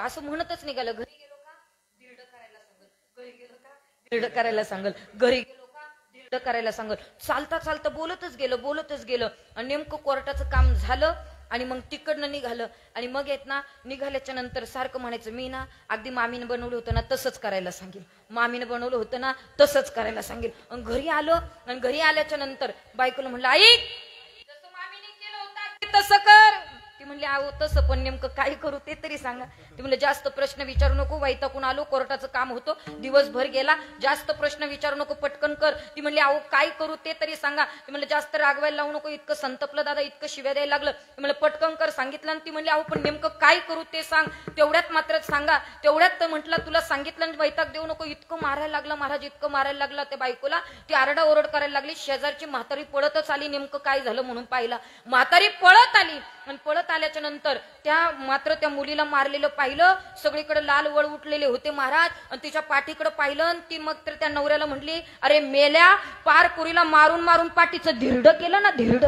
असं म्हणतच निघालं, घरी गेलो का धिरड करायला सांगल, घरी गेलो का धिरड करायला सांगल, घरी गेलो का धिरड करायला सांगल. चालता चालता बोलतच गेलं आणि नेमकं कोर्टाचं काम झालं. आणि मग तिकडनं निघालं आणि मग येत ना निघाल्याच्या नंतर सारखं म्हणायचं, मी ना अगदी मामीनं बनवलं होतं ना तसंच करायला सांगेल, मामीनं बनवलं होतं ना तसंच करायला सांगेल. आणि घरी आलो आणि घरी आल्याच्या नंतर बायकोला म्हणलं, आई जसं मामीने केलं होतं तसं कर. ती म्हणली, आहो तसं पण नेमकं काय करू ते तरी सांगा. ती म्हणलं, जास्त प्रश्न विचारू नको, वैतागून आलो, कोर्टाचं काम होतं, दिवसभर गेला, जास्त प्रश्न विचारू नको, पटकन कर. ती म्हणली, आहो काय करू ते तरी सांगा. ती म्हणलं, जास्त रागवायला लावू नको, इतकं संतपलं दादा, इतकं शिव्या द्यायला लागलं. ती म्हणलं, पटकन कर सांगितलं. आणि ती म्हणली, आहो पण नेमकं काय करू ते सांग, तेवढ्यात मात्र सांगा. तेवढ्यात तर म्हटलं, तुला सांगितलं वैताग देऊ नको. इतकं मारायला लागला महाराज, इतकं मारायला लागला त्या बायकोला. ती आरडा ओरड करायला लागली. शेजारची म्हातारी पळतच आली नेमकं काय झालं म्हणून पाहिला. म्हातारी पळत आली आणि पळत आल्याच्या नंतर त्या मुलीला मारलेलं पाहिलं. सगळीकडे लाल वळ उठलेले होते महाराज. आणि तिच्या पाठीकडे पाहिलं आणि ती मग तर त्या नवऱ्याला म्हणली, अरे मेल्या, पार पुरीला मारून मारून पाठीचं धिरड केलं ना, धिरड.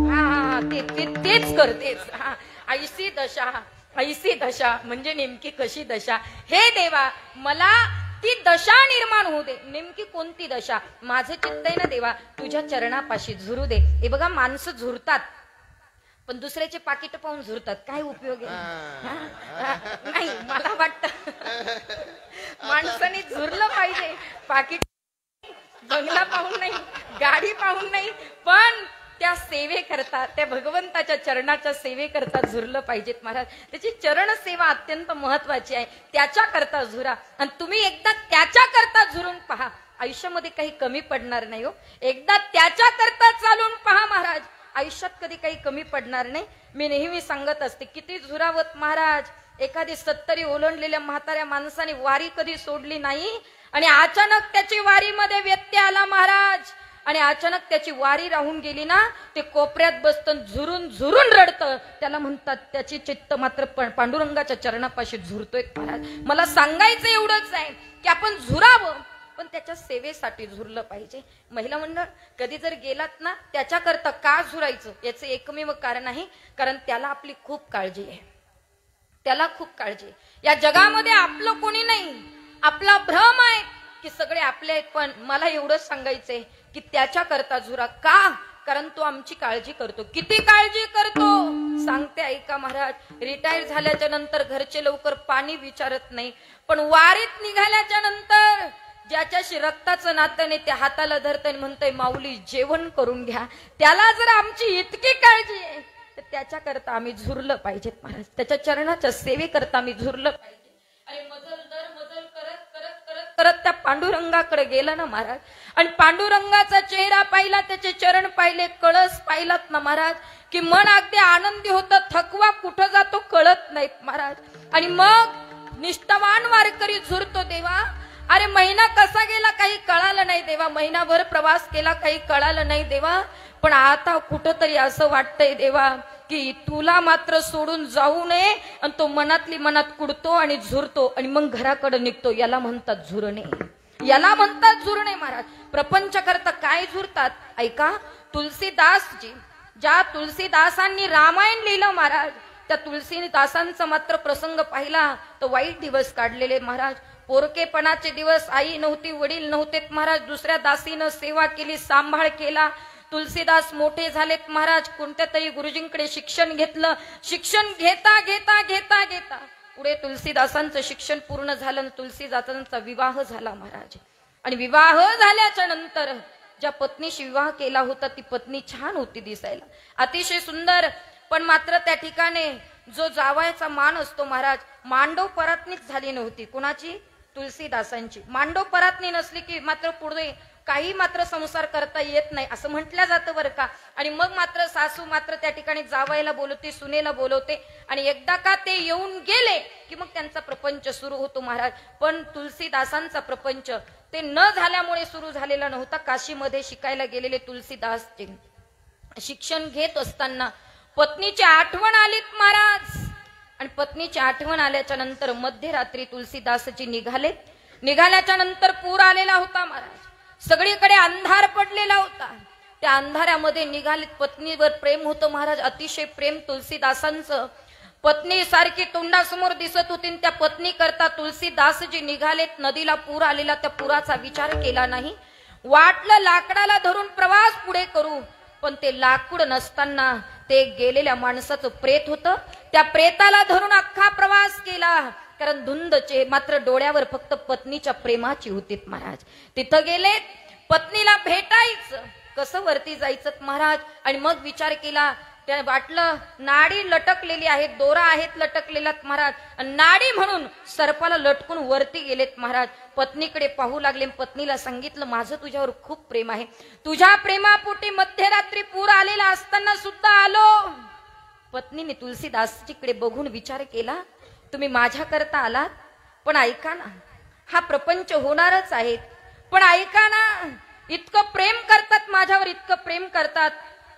हा तेच करतेच. हा, ऐसी दशा म्हणजे नेमकी कशी दशा? हे देवा, मला ती दशा निर्माण होऊ दे. नेमकी कोणती दशा? माझं चित्त आहे ना देवा, तुझ्या चरणापाशी झुरू दे. हे बघा, माणसं झुरतात पण दुसऱ्याचे पाकिट पाहून झुरतात, काय उपयोग आहे? नाही, मला वाटतं माणसाने झुरलं पाहिजे. पाकिट बंगला पाहून नाही, गाडी पाहून नाही, पण त्या सेवे करता, त्या भगवंताच्या चरणाच्या सेवे करता झुरलं पाहिजेत महाराज. त्याची चरण सेवा अत्यंत महत्वाची आहे, त्याच्या करता झुरा. आणि तुम्ही एकदा त्याच्या करता झुरून पहा, आयुष्यामध्ये काही कमी पडणार नाही हो. एकदा त्याच्या करता चालून पहा महाराज, आयुष्यात कधी काही कमी पडणार नाही. मी नेहमी सांगत असते, किती झुरावत महाराज. एखादी 70 ओलांडलेल्या म्हाताऱ्या माणसाने वारी कधी सोडली नाही आणि अचानक त्याची वारीमध्ये व्यत्यय आला महाराज. आणि अचानक त्याची वारी राहून गेली ना, ते कोपऱ्यात बसतं, झुरून झुरून रडतं. त्याला म्हणतात, त्याची चित्त मात्र पांडुरंगाच्या चरणापाशी झुरतोय महाराज. मला सांगायचं एवढंच आहे की आपण झुरावं, पण त्याच्या सेवेसाठी झुरलं पाहिजे. महिला मंडळ, कधी जर गेलात ना, त्याच्याकरता का झुरायचं याचं एकमेव कारण आहे, कारण त्याला आपली खूप काळजी आहे. त्याला खूप काळजी आहे. या जगामध्ये आपलं कोणी नाही, आपला भ्रम आहे की सगळे आपले आहेत. पण मला एवढंच सांगायचंय की त्याच्याकरता झुरा. का? कारण तो आमची काळजी करतो. किती काळजी करतो सांगते, ऐका महाराज. रिटायर झाल्याच्या नंतर घरचे लवकर पाणी विचारत नाही, पण वारीत निघाल्याच्या नंतर ज्याच्याशी रक्ताचं नातं नाही, त्या हाताला धरतय म्हणतय, माऊली जेवण करून घ्या. त्याला जर आमची इतकी काळजी आहे तर त्याच्याकरता आम्ही झुरलं पाहिजेत महाराज. त्याच्या चरणाच्या सेवेकरता आम्ही झुरलं पाहिजे. आणि मजल करत करत करत करत त्या पांडुरंगाकडे गेला ना महाराज. आणि पांडुरंगाचा चेहरा पाहिला, त्याचे चरण पाहिले, कळस पाहिलात ना महाराज, की मन अगदी आनंदी होतं. थकवा कुठं जातो कळत नाहीत महाराज. आणि मग निष्ठावान वारकरी झुरतो देवा. अरे महिना कसा गेला काही कळालं नाही देवा, महिनाभर प्रवास केला काही कळालं नाही देवा. पण आता कुठंतरी असं वाटतंय देवा की तुला मात्र सोडून जाऊ नये. आणि तो मनातली मनात कुडतो आणि झुरतो आणि मग घराकडे निघतो. याला म्हणतात झुरणे, याला म्हणतात झुरणे महाराज. प्रपंच करता काय झुरतात ऐका. तुलसीदासजी, ज्या तुलसीदासांनी रामायण लिहिलं महाराज, त्या तुलसीदासांचा मात्र प्रसंग पाहिला तर वाईट दिवस काढलेले महाराज. पोरकेपणाचे दिवस. आई नव्हती, वडील नव्हते महाराज. दुसऱ्या दासीनं सेवा केली, सांभाळ केला. तुलसीदास मोठे झालेत महाराज. कोणत्या तरी गुरुजींकडे शिक्षण घेतलं. शिक्षण घेता घेता घेता घेता पुढे तुलसीदासांचं शिक्षण पूर्ण झालं आणि तुलसीदासांचा विवाह झाला महाराज. आणि विवाह झाल्याच्या नंतर ज्या पत्नीशी विवाह केला होता ती पत्नी छान होती दिसायला, अतिशय सुंदर. पण मात्र त्या ठिकाणी जो जावयाचा मान असतो महाराज, मांडव परातनीच झाली नव्हती. कुणाची? तुलसीदासांची. मांडव परातनी नसली की मात्र पुढे काही मात्र संसार करता येत नाही असं म्हटलं जातं बरं का. आणि मग मात्र सासू मात्र त्या ठिकाणी जावयाला बोलवते, सुनेला बोलवते आणि एकदा का ते येऊन गेले की मग त्यांचा प्रपंच सुरू होतो महाराज. पण तुलसीदासांचा प्रपंच ते न झाल्यामुळे सुरू झालेला नव्हता. काशीमध्ये शिकायला गेलेले तुलसीदास शिक्षण घेत असताना पत्नीची आठवण आलीत महाराज. आणि पत्नीची आठवण आल्याच्या नंतर मध्यरात्री तुलसीदासजी निघालेत. निघाल्याच्या नंतर पूर आलेला होता महाराज. सगळीकडे अंधार पडलेला होता. त्या अंधारामध्ये निघालेत. पत्नीवर प्रेम होतं महाराज, अतिशय प्रेम तुलसीदासांचं. पत्नी सारखी तोंडासमोर दिसत होती. त्या पत्नी करता तुलसीदासजी निघालेत. नदीला पूर आलेला, त्या पुराचा विचार केला नाही. वाटलं लाकडाला धरून प्रवास पुढे करू, पण ते लाकूड नसताना ते गेलेल्या माणसाचं प्रेत होतं. त्या प्रेताला धरून अख्खा प्रवास केला. कारण धुंदचे मात्र डोळ्यावर फक्त पत्नीच्या प्रेमाची होती महाराज. तिथं गेले, पत्नीला भेटायचं, कसं वरती जायचं महाराज. आणि मग विचार केला. त्या वाटलं नाडी लटकलेली आहे, दोरा आहेत लटकलेला महाराज. नाडी म्हणून सर्पाला लटकून वरती गेलेत महाराज. पत्नीकडे पाहू लागले. पत्नीला सांगितलं माझं तुझ्यावर खूप प्रेम आहे. तुझ्या प्रेमापोटी मध्यरात्री पूर आलेला असताना सुद्धा आलो. पत्नीने तुलसीदासजीकडे बघून विचार केला, तुम्ही माझ्या करता आलात, पण ऐका ना, हा प्रपंच होणारच आहे. पण ऐका ना, इतकं प्रेम करतात माझ्यावर, इतकं प्रेम करतात.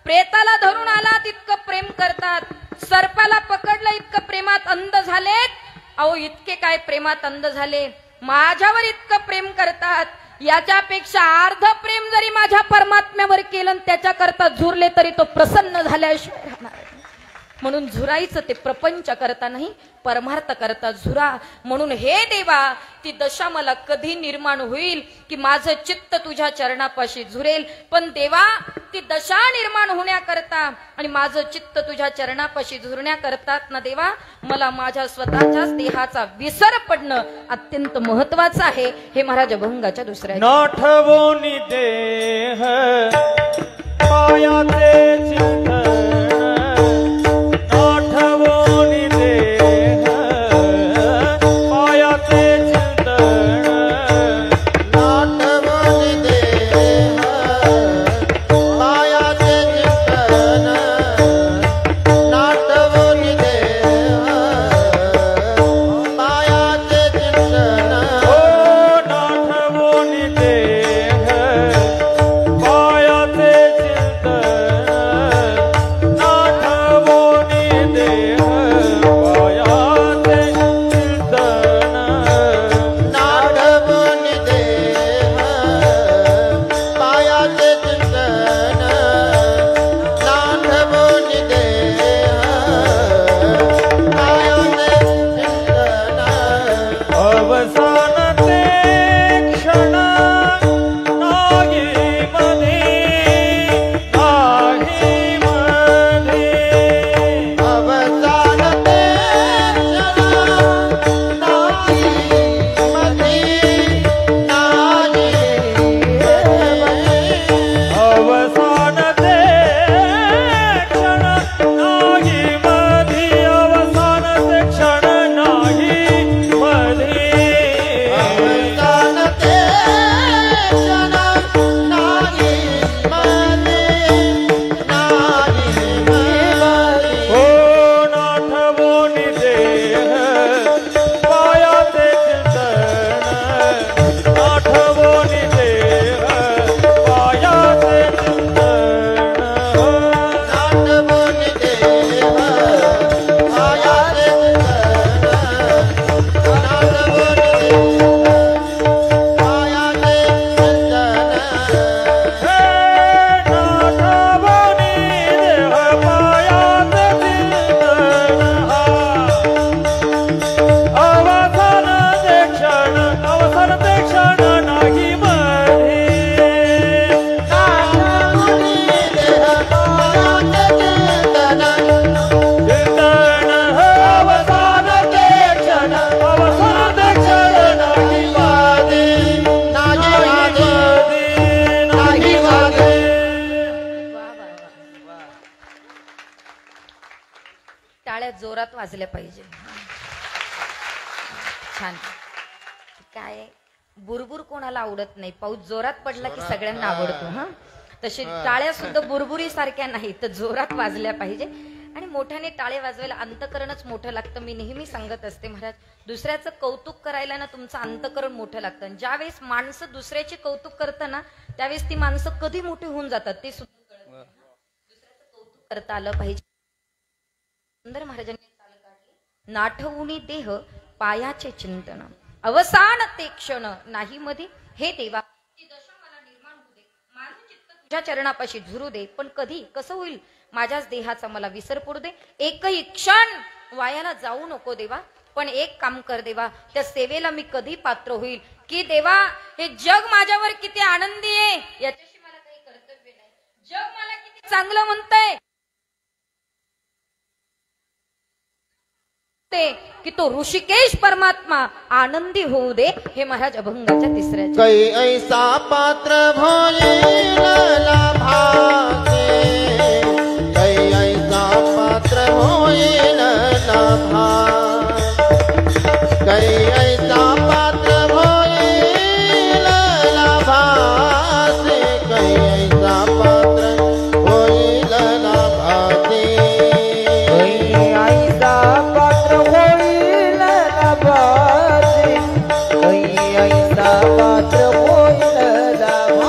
प्रेताला धरून आलात, इतकं प्रेम करतात. सर्पाला पकडलं, इतकं प्रेमात अंध झालेत. अहो इतके काय प्रेमात अंध झाले, माझ्यावर इतकं प्रेम करतात. याच्यापेक्षा अर्ध प्रेम जरी माझ्या परमात्म्यावर केलं त्याच्या करता झुरले तरी तो प्रसन्न झाल्याशिवाय राहणार. म्हणून झुरायचं ते प्रपंच करता नाही, परमार्थ करता झुरा. म्हणून हे देवा, ती दशा मला कधी निर्माण होईल की माझं चित्त तुझ्या चरणापाशी झुरेल. पण देवा, ती दशा निर्माण होण्याकरता आणि माझं चित्त तुझ्या चरणापाशी झुरण्याकरतात ना देवा, मला माझ्या स्वतःच्याच देहाचा विसर पडणं अत्यंत महत्वाचं आहे. हे महाराज अभंगाच्या दुसऱ्या नाठवोनी देह पायाचे चिंतन, नाठवोनी देह पायाचे चिंतन, नाठवोनी देह पायाचे चिंतन, नाठवोनी देह पायाचे चिंतन, ओ नाठवोनी देह पायाचे चिंतन, नाठवोनी देह पायाचे चिंतन, नाठवोनी देह पायाचे चिंतन, नाठवोनी देह पायाचे चिंतन, अवसान ते क्षण नाही मधी, नाही मधी, अवसान ते क्षण नाही मधी, नाही अवसान ते क्षण नाही मधी, अवसान ते क्षण नाही मधी, जोरात वाजल्या पाहिजे. छान. काय बुरबुर कोणाला आवडत नाही, पाऊस जोरात पडला की सगळ्यांना आवडतो. हा तसे टाळ्या सुद्धा बुरबुरी सारख्या नाही, तर जोरात वाजल्या पाहिजे. आणि मोठ्याने टाळे वाजवायला अंतकरणच मोठं लागतं. मी नेहमी सांगत असते महाराज, दुसऱ्याचं कौतुक करायला ना तुमचं अंतकरण मोठं लागतं. ज्यावेळेस माणसं दुसऱ्याचे कौतुक करतं ना, त्यावेळेस ती माणसं कधी मोठी होऊन जातात ते सुद्धा कळत नाही. दुसऱ्याचं कौतुक करता आलं पाहिजे. सुंदर महाराजांनी चाल काढली. नाठवुनी देह पायाचे चिंतन, अवसान ते क्षण नाही मध्ये. हे देवा, ती दशा मला निर्माण होऊ दे, माझं चित्त तुझ्या चरणापाशी झुरू दे. पण कधी कसं होईल, माझ्याच देहाचा मला विसर पडू दे. एकही क्षण वायाला जाऊ नको देवा. पण एक काम कर देवा, त्या सेवेला मी कधी पात्र होईल की देवा, हे जग माझ्यावर किती आनंदी आहे याच्याशी मला काही कर्तव्य नाही. जग मला किती चांगलं म्हणतंय की तो ऋषिकेश परमात्मा आनंदी होऊ दे. हे महाराज अभंगाच्या तिसऱ्या. कै ऐसा पात्र भोईल लाभाचे, कै ऐसा पात्र भोईल लाभा, कै ऐसा पात्र भोईल लाभाचे, कै ऐसा पात्र भोईल लाभाचे. ऐसा पात्र होईल लाभाचे, ऐसा पात्र होईल लाभाचे,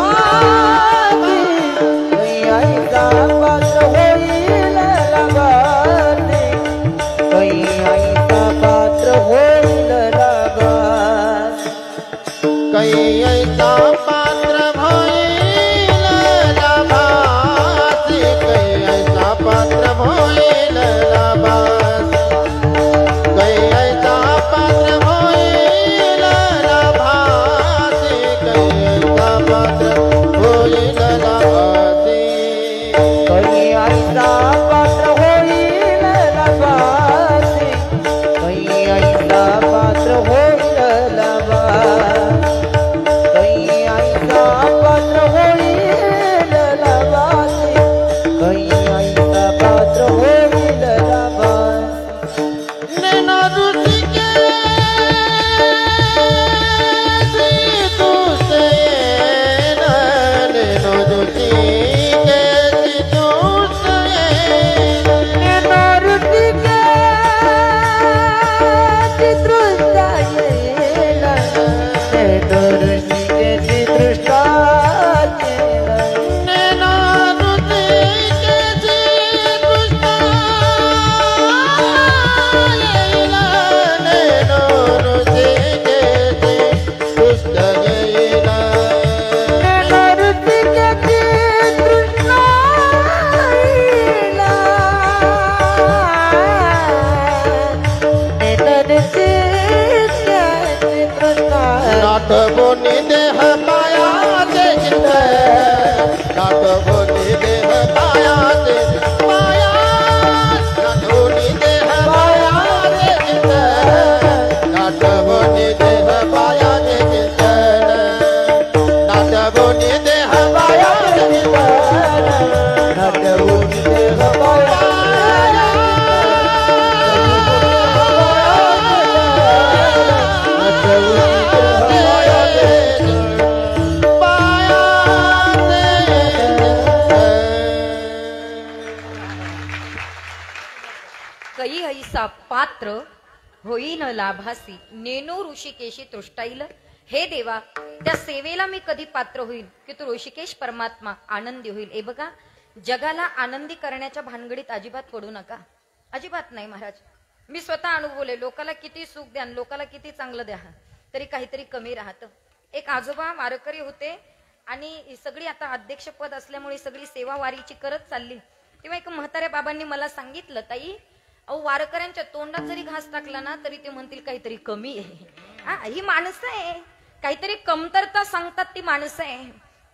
ऐसा पात्र होईल लाभाचे, ऐसा पात्र होईल लाभाचे. कै ऐसा पात्र भोईल लाभाचे, कै ऐसा पात्र भोईल लाभाचे, कै ऐसा पात्र भोईल लाभाचे, कै ऐसा पात्र भोईल लाभाचे. ऐसा पात्र होईल लाभाचे, ऐसा पात्र होईल लाभाचे, ऐसा पात्र होईल लाभाचे, ऐसा पात्र होईल लाभाचे. नैना ऋषिकेश तुझसे येना, नैना ऋषिकेश तुझसे येना. नैना ऋषिकेश तुझसे येना, नैना ऋषिकेश तुझसे येना. नाटबोनी देह पायाचे चित्त, नाटबोनी देह पायाचे पाया, नाटबोनी देह पायाचे चित्त, नाटबोनी देह पायाचे चित्त, नाटबोनी देह पायाचे चित्त, नाटबोनी देह पाया कै ऐसा पात्र होईन लाभासी, नेनो ऋषिकेशी तृष्टाईल. हे देवा, त्या सेवेला मी कधी पात्र होईल की तो ऋषिकेश परमात्मा आनंदी होईल. हे बघा, जगाला आनंदी करण्याच्या भानगडीत अजिबात पडू नका. अजिबात नाही महाराज. मी स्वतः अनुभवले, लोकाला किती सुख द्या, लोकाला किती चांगलं द्या, तरी काहीतरी कमी राहतं. एक आजोबा वारकरी होते आणि सगळी आता अध्यक्षपद असल्यामुळे सगळी सेवा वारीची करत चालली. तेव्हा एक म्हाताऱ्या बाबांनी मला सांगितलं, ताई अहो, वारकऱ्यांच्या तोंडात जरी घास टाकला ना तरी ते म्हणतील काहीतरी कमी आहे. ही माणसं आहे, काहीतरी कमतरता सांगतात ती माणसं आहे.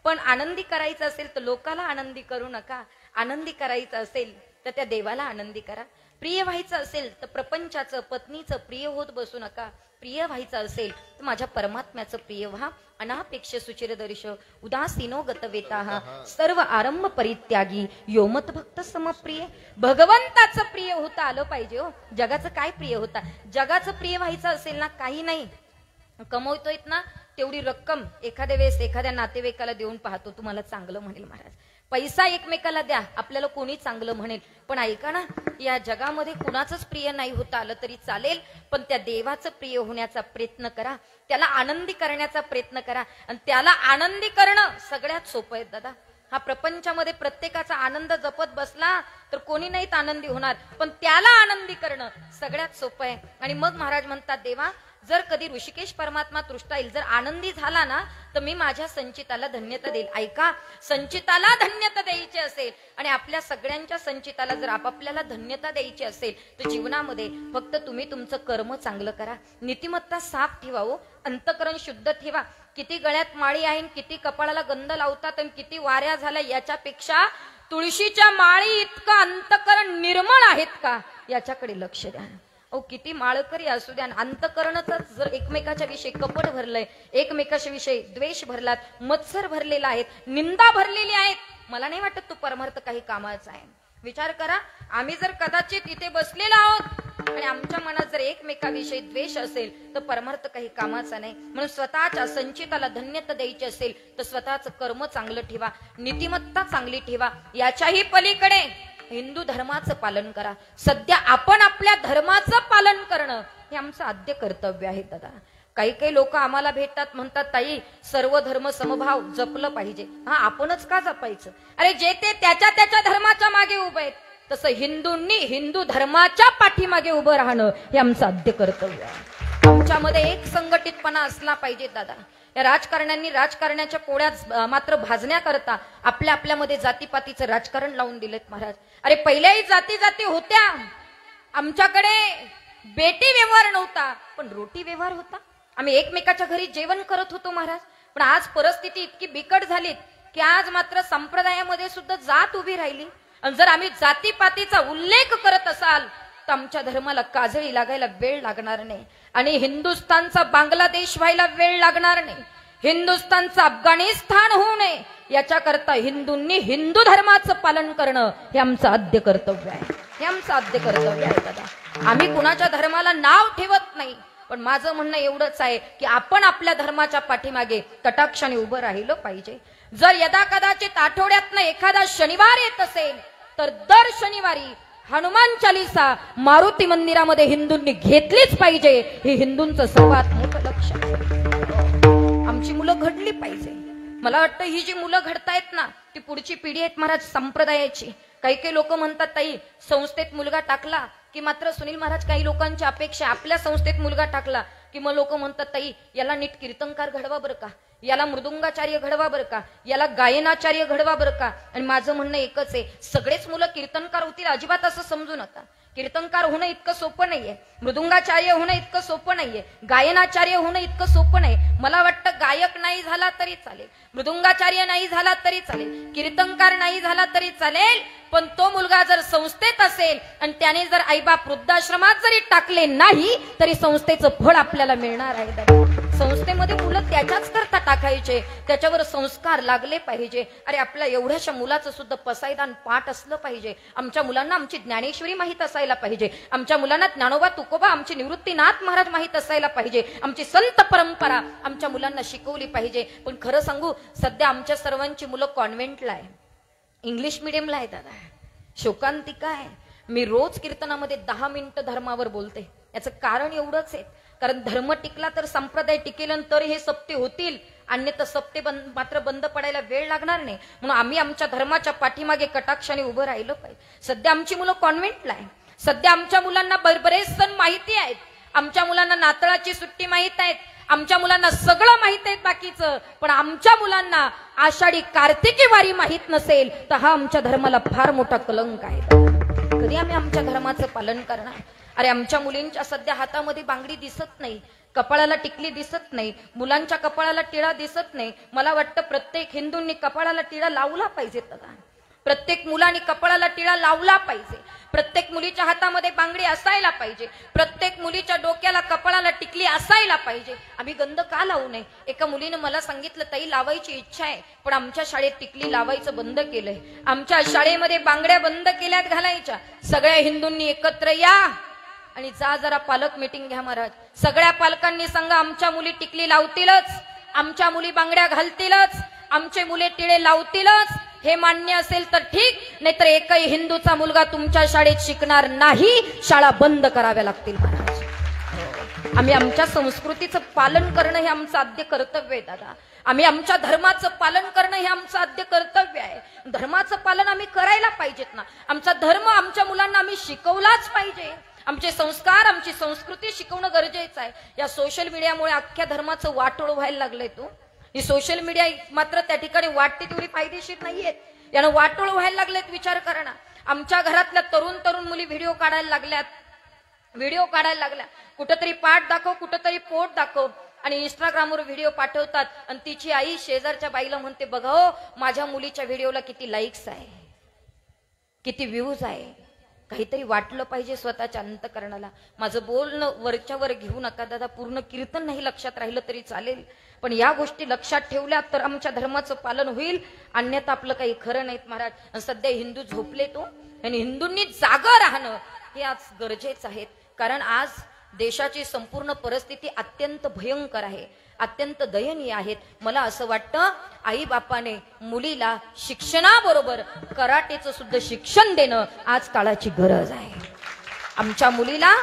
पण आनंदी करायचं असेल तर लोकाला आनंदी करू नका. आनंदी करायचं असेल तर त्या देवाला आनंदी करा. प्रिय व्हायचं असेल तर प्रपंचाचं, पत्नीचं प्रिय होत बसू नका. प्रिय व्हायचं असेल तर माझ्या परमात्म्याचं प्रिय व्हा. अनापेक्ष सुचिरदर्श उदासीनो गतवेता सर्व आरंभ परित्यागी योमत भक्त समप्रिय. भगवंताचं प्रिय होता आलं पाहिजे हो. जगाचं काय प्रिय होता? जगाचं प्रिय व्हायचं असेल ना, काही नाही कमवतोय ना तेवढी रक्कम एखाद्या वेळेस एखाद्या नातेवाईकाला देऊन पाहतो, तुम्हाला चांगलं म्हणेल महाराज. पैसा एकमेकाला द्या, आपल्याला कोणी चांगलं म्हणेल. पण ऐका ना, या जगामध्ये कुणाचंच प्रिय नाही होता आलं तरी चालेल, पण त्या देवाचं प्रिय होण्याचा प्रयत्न करा, त्याला आनंदी करण्याचा प्रयत्न करा. आणि त्याला आनंदी करणं सगळ्यात सोपं आहे दादा. हा प्रपंचामध्ये प्रत्येकाचा आनंद जपत बसला तर कोणी नाहीत आनंदी होणार, पण त्याला आनंदी करणं सगळ्यात सोपं आहे. आणि मग महाराज म्हणतात, देवा जर कधी ऋषिकेश परमात्मा तृष्टा येईल, जर आनंदी झाला ना तर मी माझ्या संचिताला धन्यता देईल. ऐका, संचिताला धन्यता द्यायची असेल आणि आपल्या सगळ्यांच्या संचिताला जर आपापल्याला धन्यता द्यायची असेल तर जीवनामध्ये फक्त तुम्ही तुमचं कर्म चांगलं करा, नीतिमत्ता साफ ठेवा हो, अंतकरण शुद्ध ठेवा. किती गळ्यात माळी आहे, किती कपाळाला गंध लावतात आणि किती वाऱ्या झाल्या, याच्यापेक्षा तुळशीच्या माळी इतकं अंतकरण निर्मळ आहेत का याच्याकडे लक्ष द्या. अहो किती माळकरी असू द्या, अंतकरणच जर एकमेकाच्या विषयी कपट भरलंय, एकमेकाच्या विषयी द्वेष भरलात, मत्सर भरलेला आहेत, निंदा भरलेली आहेत, मला नाही वाटत तो परमार्थ काही कामाचा आहे. विचार करा, आम्ही जर कदाचित इथे बसलेलो आहोत आणि आमच्या मनात जर एकमेकाविषयी द्वेष असेल तर परमार्थ काही कामाचा नाही. म्हणून स्वतःच्या संचिताला धन्यता द्यायची असेल तर स्वतःचं कर्म चांगलं ठेवा, नीतिमत्ता चांगली ठेवा. याच्याही पलीकडे हिंदू धर्माचं पालन करा. सध्या आपण आपल्या धर्माचं पालन करणं हे आमचं आद्य कर्तव्य आहे दादा. काही काही लोक आम्हाला भेटतात, म्हणतात ताई सर्व धर्म समभाव जपलं पाहिजे. हा, आपणच का जपायचं? अरे जे ते त्याच्या त्याच्या धर्माच्या मागे उभे आहेत, तसं हिंदूंनी हिंदू धर्माच्या पाठीमागे उभं राहणं हे आमचं आद्य कर्तव्य आहे. आमच्यामध्ये एक संघटितपणा असला पाहिजे दादा. या राजकारण्यांनी राजकारण्याच्या पोळ्यात मात्र भाजण्याकरता आपल्यामध्ये जातीपातीचं राजकारण लावून दिलेत महाराज. अरे पहिल्याही जाती जाती होत्या, आमच्याकडे बेटी व्यवहार नव्हता पण रोटी व्यवहार होता. आम्ही एकमेकाच्या घरी जेवण करत होतो महाराज. पण आज परिस्थिती इतकी बिकट झाली की आज मात्र संप्रदायामध्ये सुद्धा जात उभी राहिली. आणि जर आम्ही जातीपातीचा उल्लेख करत असाल तर आमच्या धर्माला काजळी लागायला वेळ लागणार नाही आणि हिंदुस्थानचा बांगलादेश व्हायला वेळ लागणार नाही. हिंदुस्थानचं अफगाणिस्तान होऊ नये याच्याकरता हिंदूंनी हिंदू धर्माचं पालन करणं हे आमचं आद्य कर्तव्य आहे. हे आमचं आद्य कर्तव्य आहे दादा. आम्ही कुणाच्या धर्माला नाव ठेवत नाही, पण माझं म्हणणं एवढंच आहे की आपण आपल्या धर्माच्या पाठीमागे कटाक्षाने उभं राहिलं पाहिजे. जर यदा कदाचित आठवड्यातनं एखादा शनिवार येत असेल तर दर शनिवारी हनुमान चालीसा मारुती मंदिरामध्ये हिंदूंनी घेतलीच पाहिजे. हे हिंदूंचं सर्वात मोठं लक्ष आहे. आमची मुलं घडली पाहिजे. मला वाटतं ही जी मुलं घडतायत ना ती पुढची पिढी आहेत महाराज संप्रदायाची. काही काही लोक म्हणतात ताई संस्थेत मुलगा टाकला की मात्र सुनील महाराज, काही लोकांची अपेक्षा आपल्या संस्थेत मुलगा टाकला की मग लोक म्हणतात ताई याला नीट कीर्तनकार घडवा बरं का, याला मृदुंगाचार्य घडवा बरं का, याला गायनाचार्य घडवा बरं का. आणि माझं म्हणणं एकच आहे, सगळेच मुलं कीर्तनकार होतील अजिबात असं समजू नका. कीर्तनकार होणं इतकं सोपं नाहीये, मृदुंगाचार्य होणं इतकं सोपं नाहीये, गायनाचार्य होणं इतकं सोपं नाही. मला वाटतं गायक नाही झाला तरी चालेल, मृदुंगाचार्य नाही झाला तरी चालेल, कीर्तनकार नाही झाला तरी चालेल, पण तो मुलगा जर संस्थेत असेल आणि त्याने जर आईबाप वृद्धाश्रमात जरी टाकले नाही तरी संस्थेचं फळ आपल्याला मिळणार आहे. संस्थेमध्ये मुलं त्याच्याच करता टाकायचे, त्याच्यावर संस्कार लागले पाहिजे. अरे आपल्या एवढ्याशा मुलाचं सुद्धा पसायदान पाठ असलं पाहिजे. आमच्या मुलांना आमची ज्ञानेश्वरी माहित असायला पाहिजे, आमच्या मुलांना ज्ञानोबा तुकोबा आमचे निवृत्तीनाथ महाराज माहित असायला पाहिजे, आमची संत परंपरा आमच्या मुलांना शिकवली पाहिजे. पण खरं सांगू, सध्या आमच्या सर्वांची मुलं कॉन्व्हेंटला आहे, इंग्लिश मिडियमला आहे दादा. शोकांतिका आहे. मी रोज कीर्तनामध्ये 10 मिनिटं धर्मावर बोलते. याचं कारण एवढंच आहे, कारण धर्म टिकला तर संप्रदाय टिकेल तर हे सप्ते होतील, अन्यथा सप्ते मात्र बंद पडायला वेळ लागणार नाही. म्हणून आम्ही आमच्या धर्माच्या पाठीमागे कटाक्षाने उभं राहिलं पाहिजे. सध्या आमची मुलं कॉन्व्हेंटला आहे. सध्या आमच्या मुलांना बरेच सण माहिती आहेत, आमच्या मुलांना नाताळाची सुट्टी माहित आहेत, आमच्या मुलांना सगळं माहित आहे बाकीचं. पण आमच्या मुलांना आषाढी कार्तिकी वारी माहित नसेल तर हा आमच्या धर्माला फार मोठा कलंक आहे. कधी आम्ही आमच्या धर्माचं पालन करणार? अरे आमच्या मुलींच्या सध्या हातामध्ये बांगडी दिसत नाही, कपाळाला टिकली दिसत नाही, मुलांच्या कपाळाला टिळा दिसत नाही. मला वाटतं प्रत्येक हिंदूंनी कपाळाला टिळा लावला पाहिजे दादा. प्रत्येक मुलाने कपाळाला टिळा लावला पाहिजे, प्रत्येक मुलीच्या हातामध्ये बांगडी असायला पाहिजे, प्रत्येक मुलीच्या डोक्याला कपाळाला टिकली असायला पाहिजे. आम्ही गंध का लावू नये? एका मुलीने मला सांगितलं, ताई लावायची इच्छा आहे पण आमच्या शाळेत टिकली लावायचं बंद केलंय, आमच्या शाळेमध्ये बांगड्या बंद केल्यात घालायच्या. सगळ्या हिंदूंनी एकत्र या आणि जा जरा पालक मीटिंग घ्या महाराज. सगळ्या पालकांनी सांगा आमच्या मुली टिकली लावतीलच, आमच्या मुली बांगड्या घालतीलच, आमचे मुले टिळे लावतीलच. हे मान्य असेल तर ठीक, नाहीतर एकही हिंदूचा मुलगा तुमच्या शाळेत शिकणार नाही, शाळा बंद कराव्या लागतील महाराज. आम्ही आमच्या संस्कृतीचं पालन करणं हे आमचं आद्य कर्तव्य आहे दादा. आम्ही आमच्या धर्माचं पालन करणं हे आमचं आद्य कर्तव्य आहे. धर्माचं पालन आम्ही करायला पाहिजेत ना. आमचा धर्म आमच्या मुलांना आम्ही शिकवलाच पाहिजे. आमचे संस्कार, आमची संस्कृती शिकवणं गरजेचं आहे. या सोशल मीडियामुळे अख्ख्या धर्माचं वाटोळ व्हायला लागलंय. तो ही सोशल मीडिया मात्र त्या ठिकाणी वाटते तेवढी फायदेशीर नाहीये. यानं वाटोळ व्हायला लागलेत. विचार करा ना, आमच्या घरातल्या तरुण मुली व्हिडिओ काढायला लागल्या. कुठंतरी पाठ दाखव, कुठंतरी पोट दाखव आणि इंस्टाग्रामवर व्हिडिओ पाठवतात. आणि तिची आई शेजारच्या बाईला म्हणते, बघा हो माझ्या मुलीच्या व्हिडिओला किती लाईक्स आहे, किती व्ह्यूज आहे. काहीतरी वाटलं पाहिजे स्वतःच्या अंतकरणाला. माझं बोलणं वरच्या वर घेऊ नका दादा, पूर्ण कीर्तन नाही लक्षात राहिलं तरी चालेल, पण या गोष्टी लक्षात ठेवल्या तर आमच्या धर्माचं पालन होईल, अन्यथा आपलं काही खरं नाहीत महाराज. सध्या हिंदू झोपले तो, आणि हिंदूंनी जागं राहणं हे आज गरजेचं आहे. कारण आज देशाची संपूर्ण परिस्थिती अत्यंत भयंकर आहे, अत्यंत दयनीय आहेत. मला असं वाटतं आई बापाने मुलीला शिक्षणाबरोबर कराटेचं सुद्धा शिक्षण देणं आज काळाची गरज आहे. आमच्या मुलीला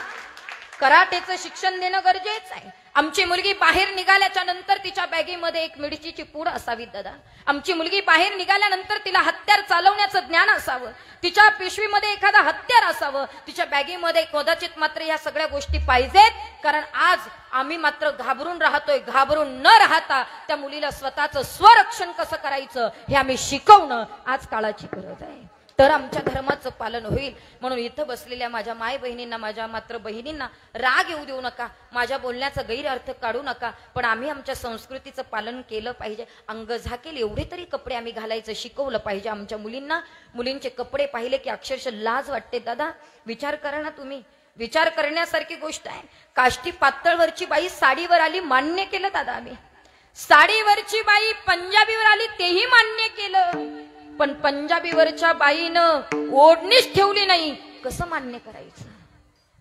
कराटेचं शिक्षण देणं गरजेचं आहे. आमची मुलगी बाहेर निघाल्याच्या नंतर तिच्या बॅगेमध्ये एक मिरचीची पूड असावी दादा. आमची मुलगी बाहेर निघाल्यानंतर तिला हत्यार चालवण्याचं ज्ञान असावं, तिच्या पिशवीमध्ये एखादा हत्यार असावं, तिच्या बॅगेमध्ये कदाचित मात्र या सगळ्या गोष्टी पाहिजेत. कारण आज आम्ही मात्र घाबरून राहतोय. घाबरून न राहता त्या मुलीला स्वतःचं स्वरक्षण कसं करायचं हे आम्ही शिकवणं आज काळाची गरज आहे. तर आमच्या धर्माचं पालन होईल. म्हणून इथं बसलेल्या माझ्या माय बहिणींना, माझ्या मात्र बहिणींना राग येऊ देऊ नका, माझ्या बोलण्याचा गैरअर्थ काढू नका, पण आम्ही आमच्या संस्कृतीचं पालन केलं पाहिजे. अंग झाकेल एवढे तरी कपडे आम्ही घालायचं शिकवलं पाहिजे आमच्या मुलींना. मुलींचे कपडे पाहिले की अक्षरशः लाज वाटते दादा. विचार करा ना तुम्ही, विचार करण्यासारखी गोष्ट आहे. काष्टी पातळवरची बाई साडीवर आली, मान्य केलं दादा आम्ही. साडीवरची बाई पंजाबीवर आली, तेही मान्य केलं, पण पंजाबीवरच्या बाईनं ओढणीच ठेवली नाही, कसं मान्य करायचं?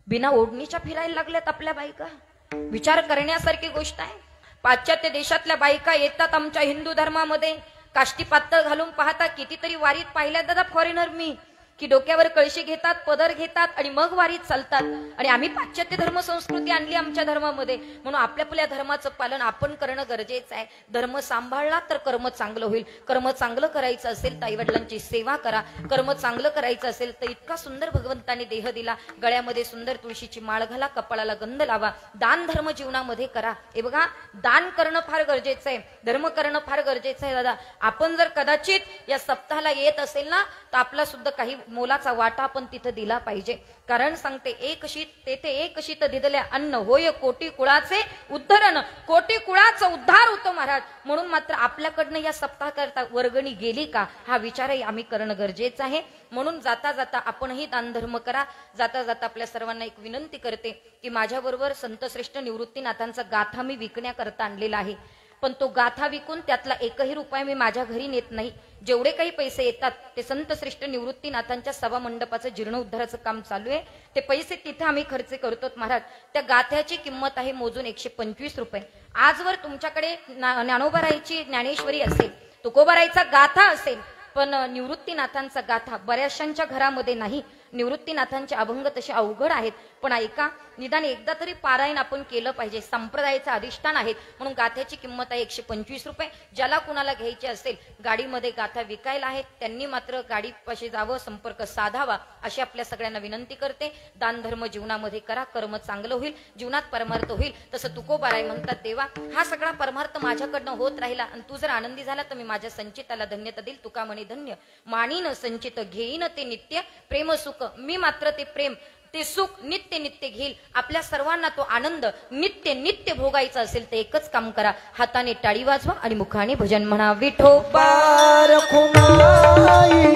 बिना ओढणीच्या फिरायला लागल्यात आपल्या बायका. विचार करण्यासारखी गोष्ट आहे. पाश्चात्य देशातल्या बायका येतात आमच्या हिंदू धर्मामध्ये, काष्टी पातळ घालून पाहता. कितीतरी वारीत पाहिल्यात दादा फॉरेनर मी, की डोक्यावर कळशी घेतात, पदर घेतात आणि मग वारीत चालतात. आणि आम्ही पाश्चात्य धर्म संस्कृती आणली आमच्या धर्मामध्ये. म्हणून आपल्या धर्माचं पालन आपण करणं गरजेचं आहे. धर्म सांभाळला तर कर्म चांगलं होईल. कर्म चांगलं करायचं असेल तर आईवडिलांची सेवा करा. कर्म चांगलं करायचं असेल तर इतका सुंदर भगवंताने देह दिला, गळ्यामध्ये सुंदर तुळशीची माळ घाला, कपाळाला गंध लावा, दान धर्म जीवनामध्ये करा. हे बघा, दान करणं फार गरजेचं आहे, धर्म करणं फार गरजेचं आहे दादा. आपण जर कदाचित या सप्ताहाला येत असेल ना, तर आपला सुद्धा काही मोलाचा वाटा आपण तिथं दिला पाहिजे. कारण सांगते, एक शीत तेथे एक शीत दिदल्या अन्न होय कोटी कुळाचे उद्धरण. कोटी कुळाचा उद्धार होतो महाराज. म्हणून मात्र आपल्याकडनं या सप्ताह करता वर्गणी गेली का हा विचारही आम्ही करणं गरजेचं आहे. म्हणून जाता जाता आपणही दानधर्म करा. जाता जाता आपल्या सर्वांना एक विनंती करते की माझ्याबरोबर संतश्रेष्ठ निवृत्तीनाथांचा गाथा मी विकण्याकरता आणलेला आहे, पण तो गाथा विकून त्यातला एकही रुपया मी माझ्या घरी नेत नाही. जेवढे काही पैसे येतात ते संतश्रेष्ठ निवृत्तीनाथांच्या सभा मंडपाचं जीर्णोद्धाराचं काम चालू आहे. ते पैसे तिथे आम्ही खर्च करतो महाराज. त्या गाथ्याची किंमत आहे मोजून 125 रुपये. आजवर तुमच्याकडे ज्ञानोबाराईची ज्ञानेश्वरी असेल, तुकोबाराईचा गाथा असेल, पण निवृत्तीनाथांचा गाथा बऱ्याचशांच्या घरामध्ये नाही. निवृत्तीनाथांचे अभंग तसे अवघड आहेत, पण ऐका, निदान एकदा तरी पारायण आपण केलं पाहिजे. संप्रदायाचं अधिष्ठान आहेत म्हणून गाथ्याची किंमत आहे 125 रुपये. ज्याला कुणाला घ्यायची असेल, गाडीमध्ये गाथा विकायला आहेत, त्यांनी मात्र गाडीपाशी जावं, संपर्क साधावा अशी आपल्या सगळ्यांना विनंती करते. दान धर्म जीवनामध्ये करा, कर्म चांगलं होईल, जीवनात परमार्थ होईल. तसं तुकोबाराय म्हणतात, देवा हा सगळा परमार्थ माझ्याकडनं होत राहिला आणि तू जर आनंदी झाला तर मी माझ्या संचिताला धन्यता देईल. तुका म्हणे धन्य मानीन संचित घेईन ते नित्य प्रेम सुख. मी मात्र ते प्रेम ते सुख नित्य नित्य घेईल. आपल्या सर्वांना तो आनंद नित्य नित्य भोगायचा असेल तर एकच काम करा, हाताने टाळी वाजवा आणि मुखाने भजन म्हणा. विठोबा रखुमाई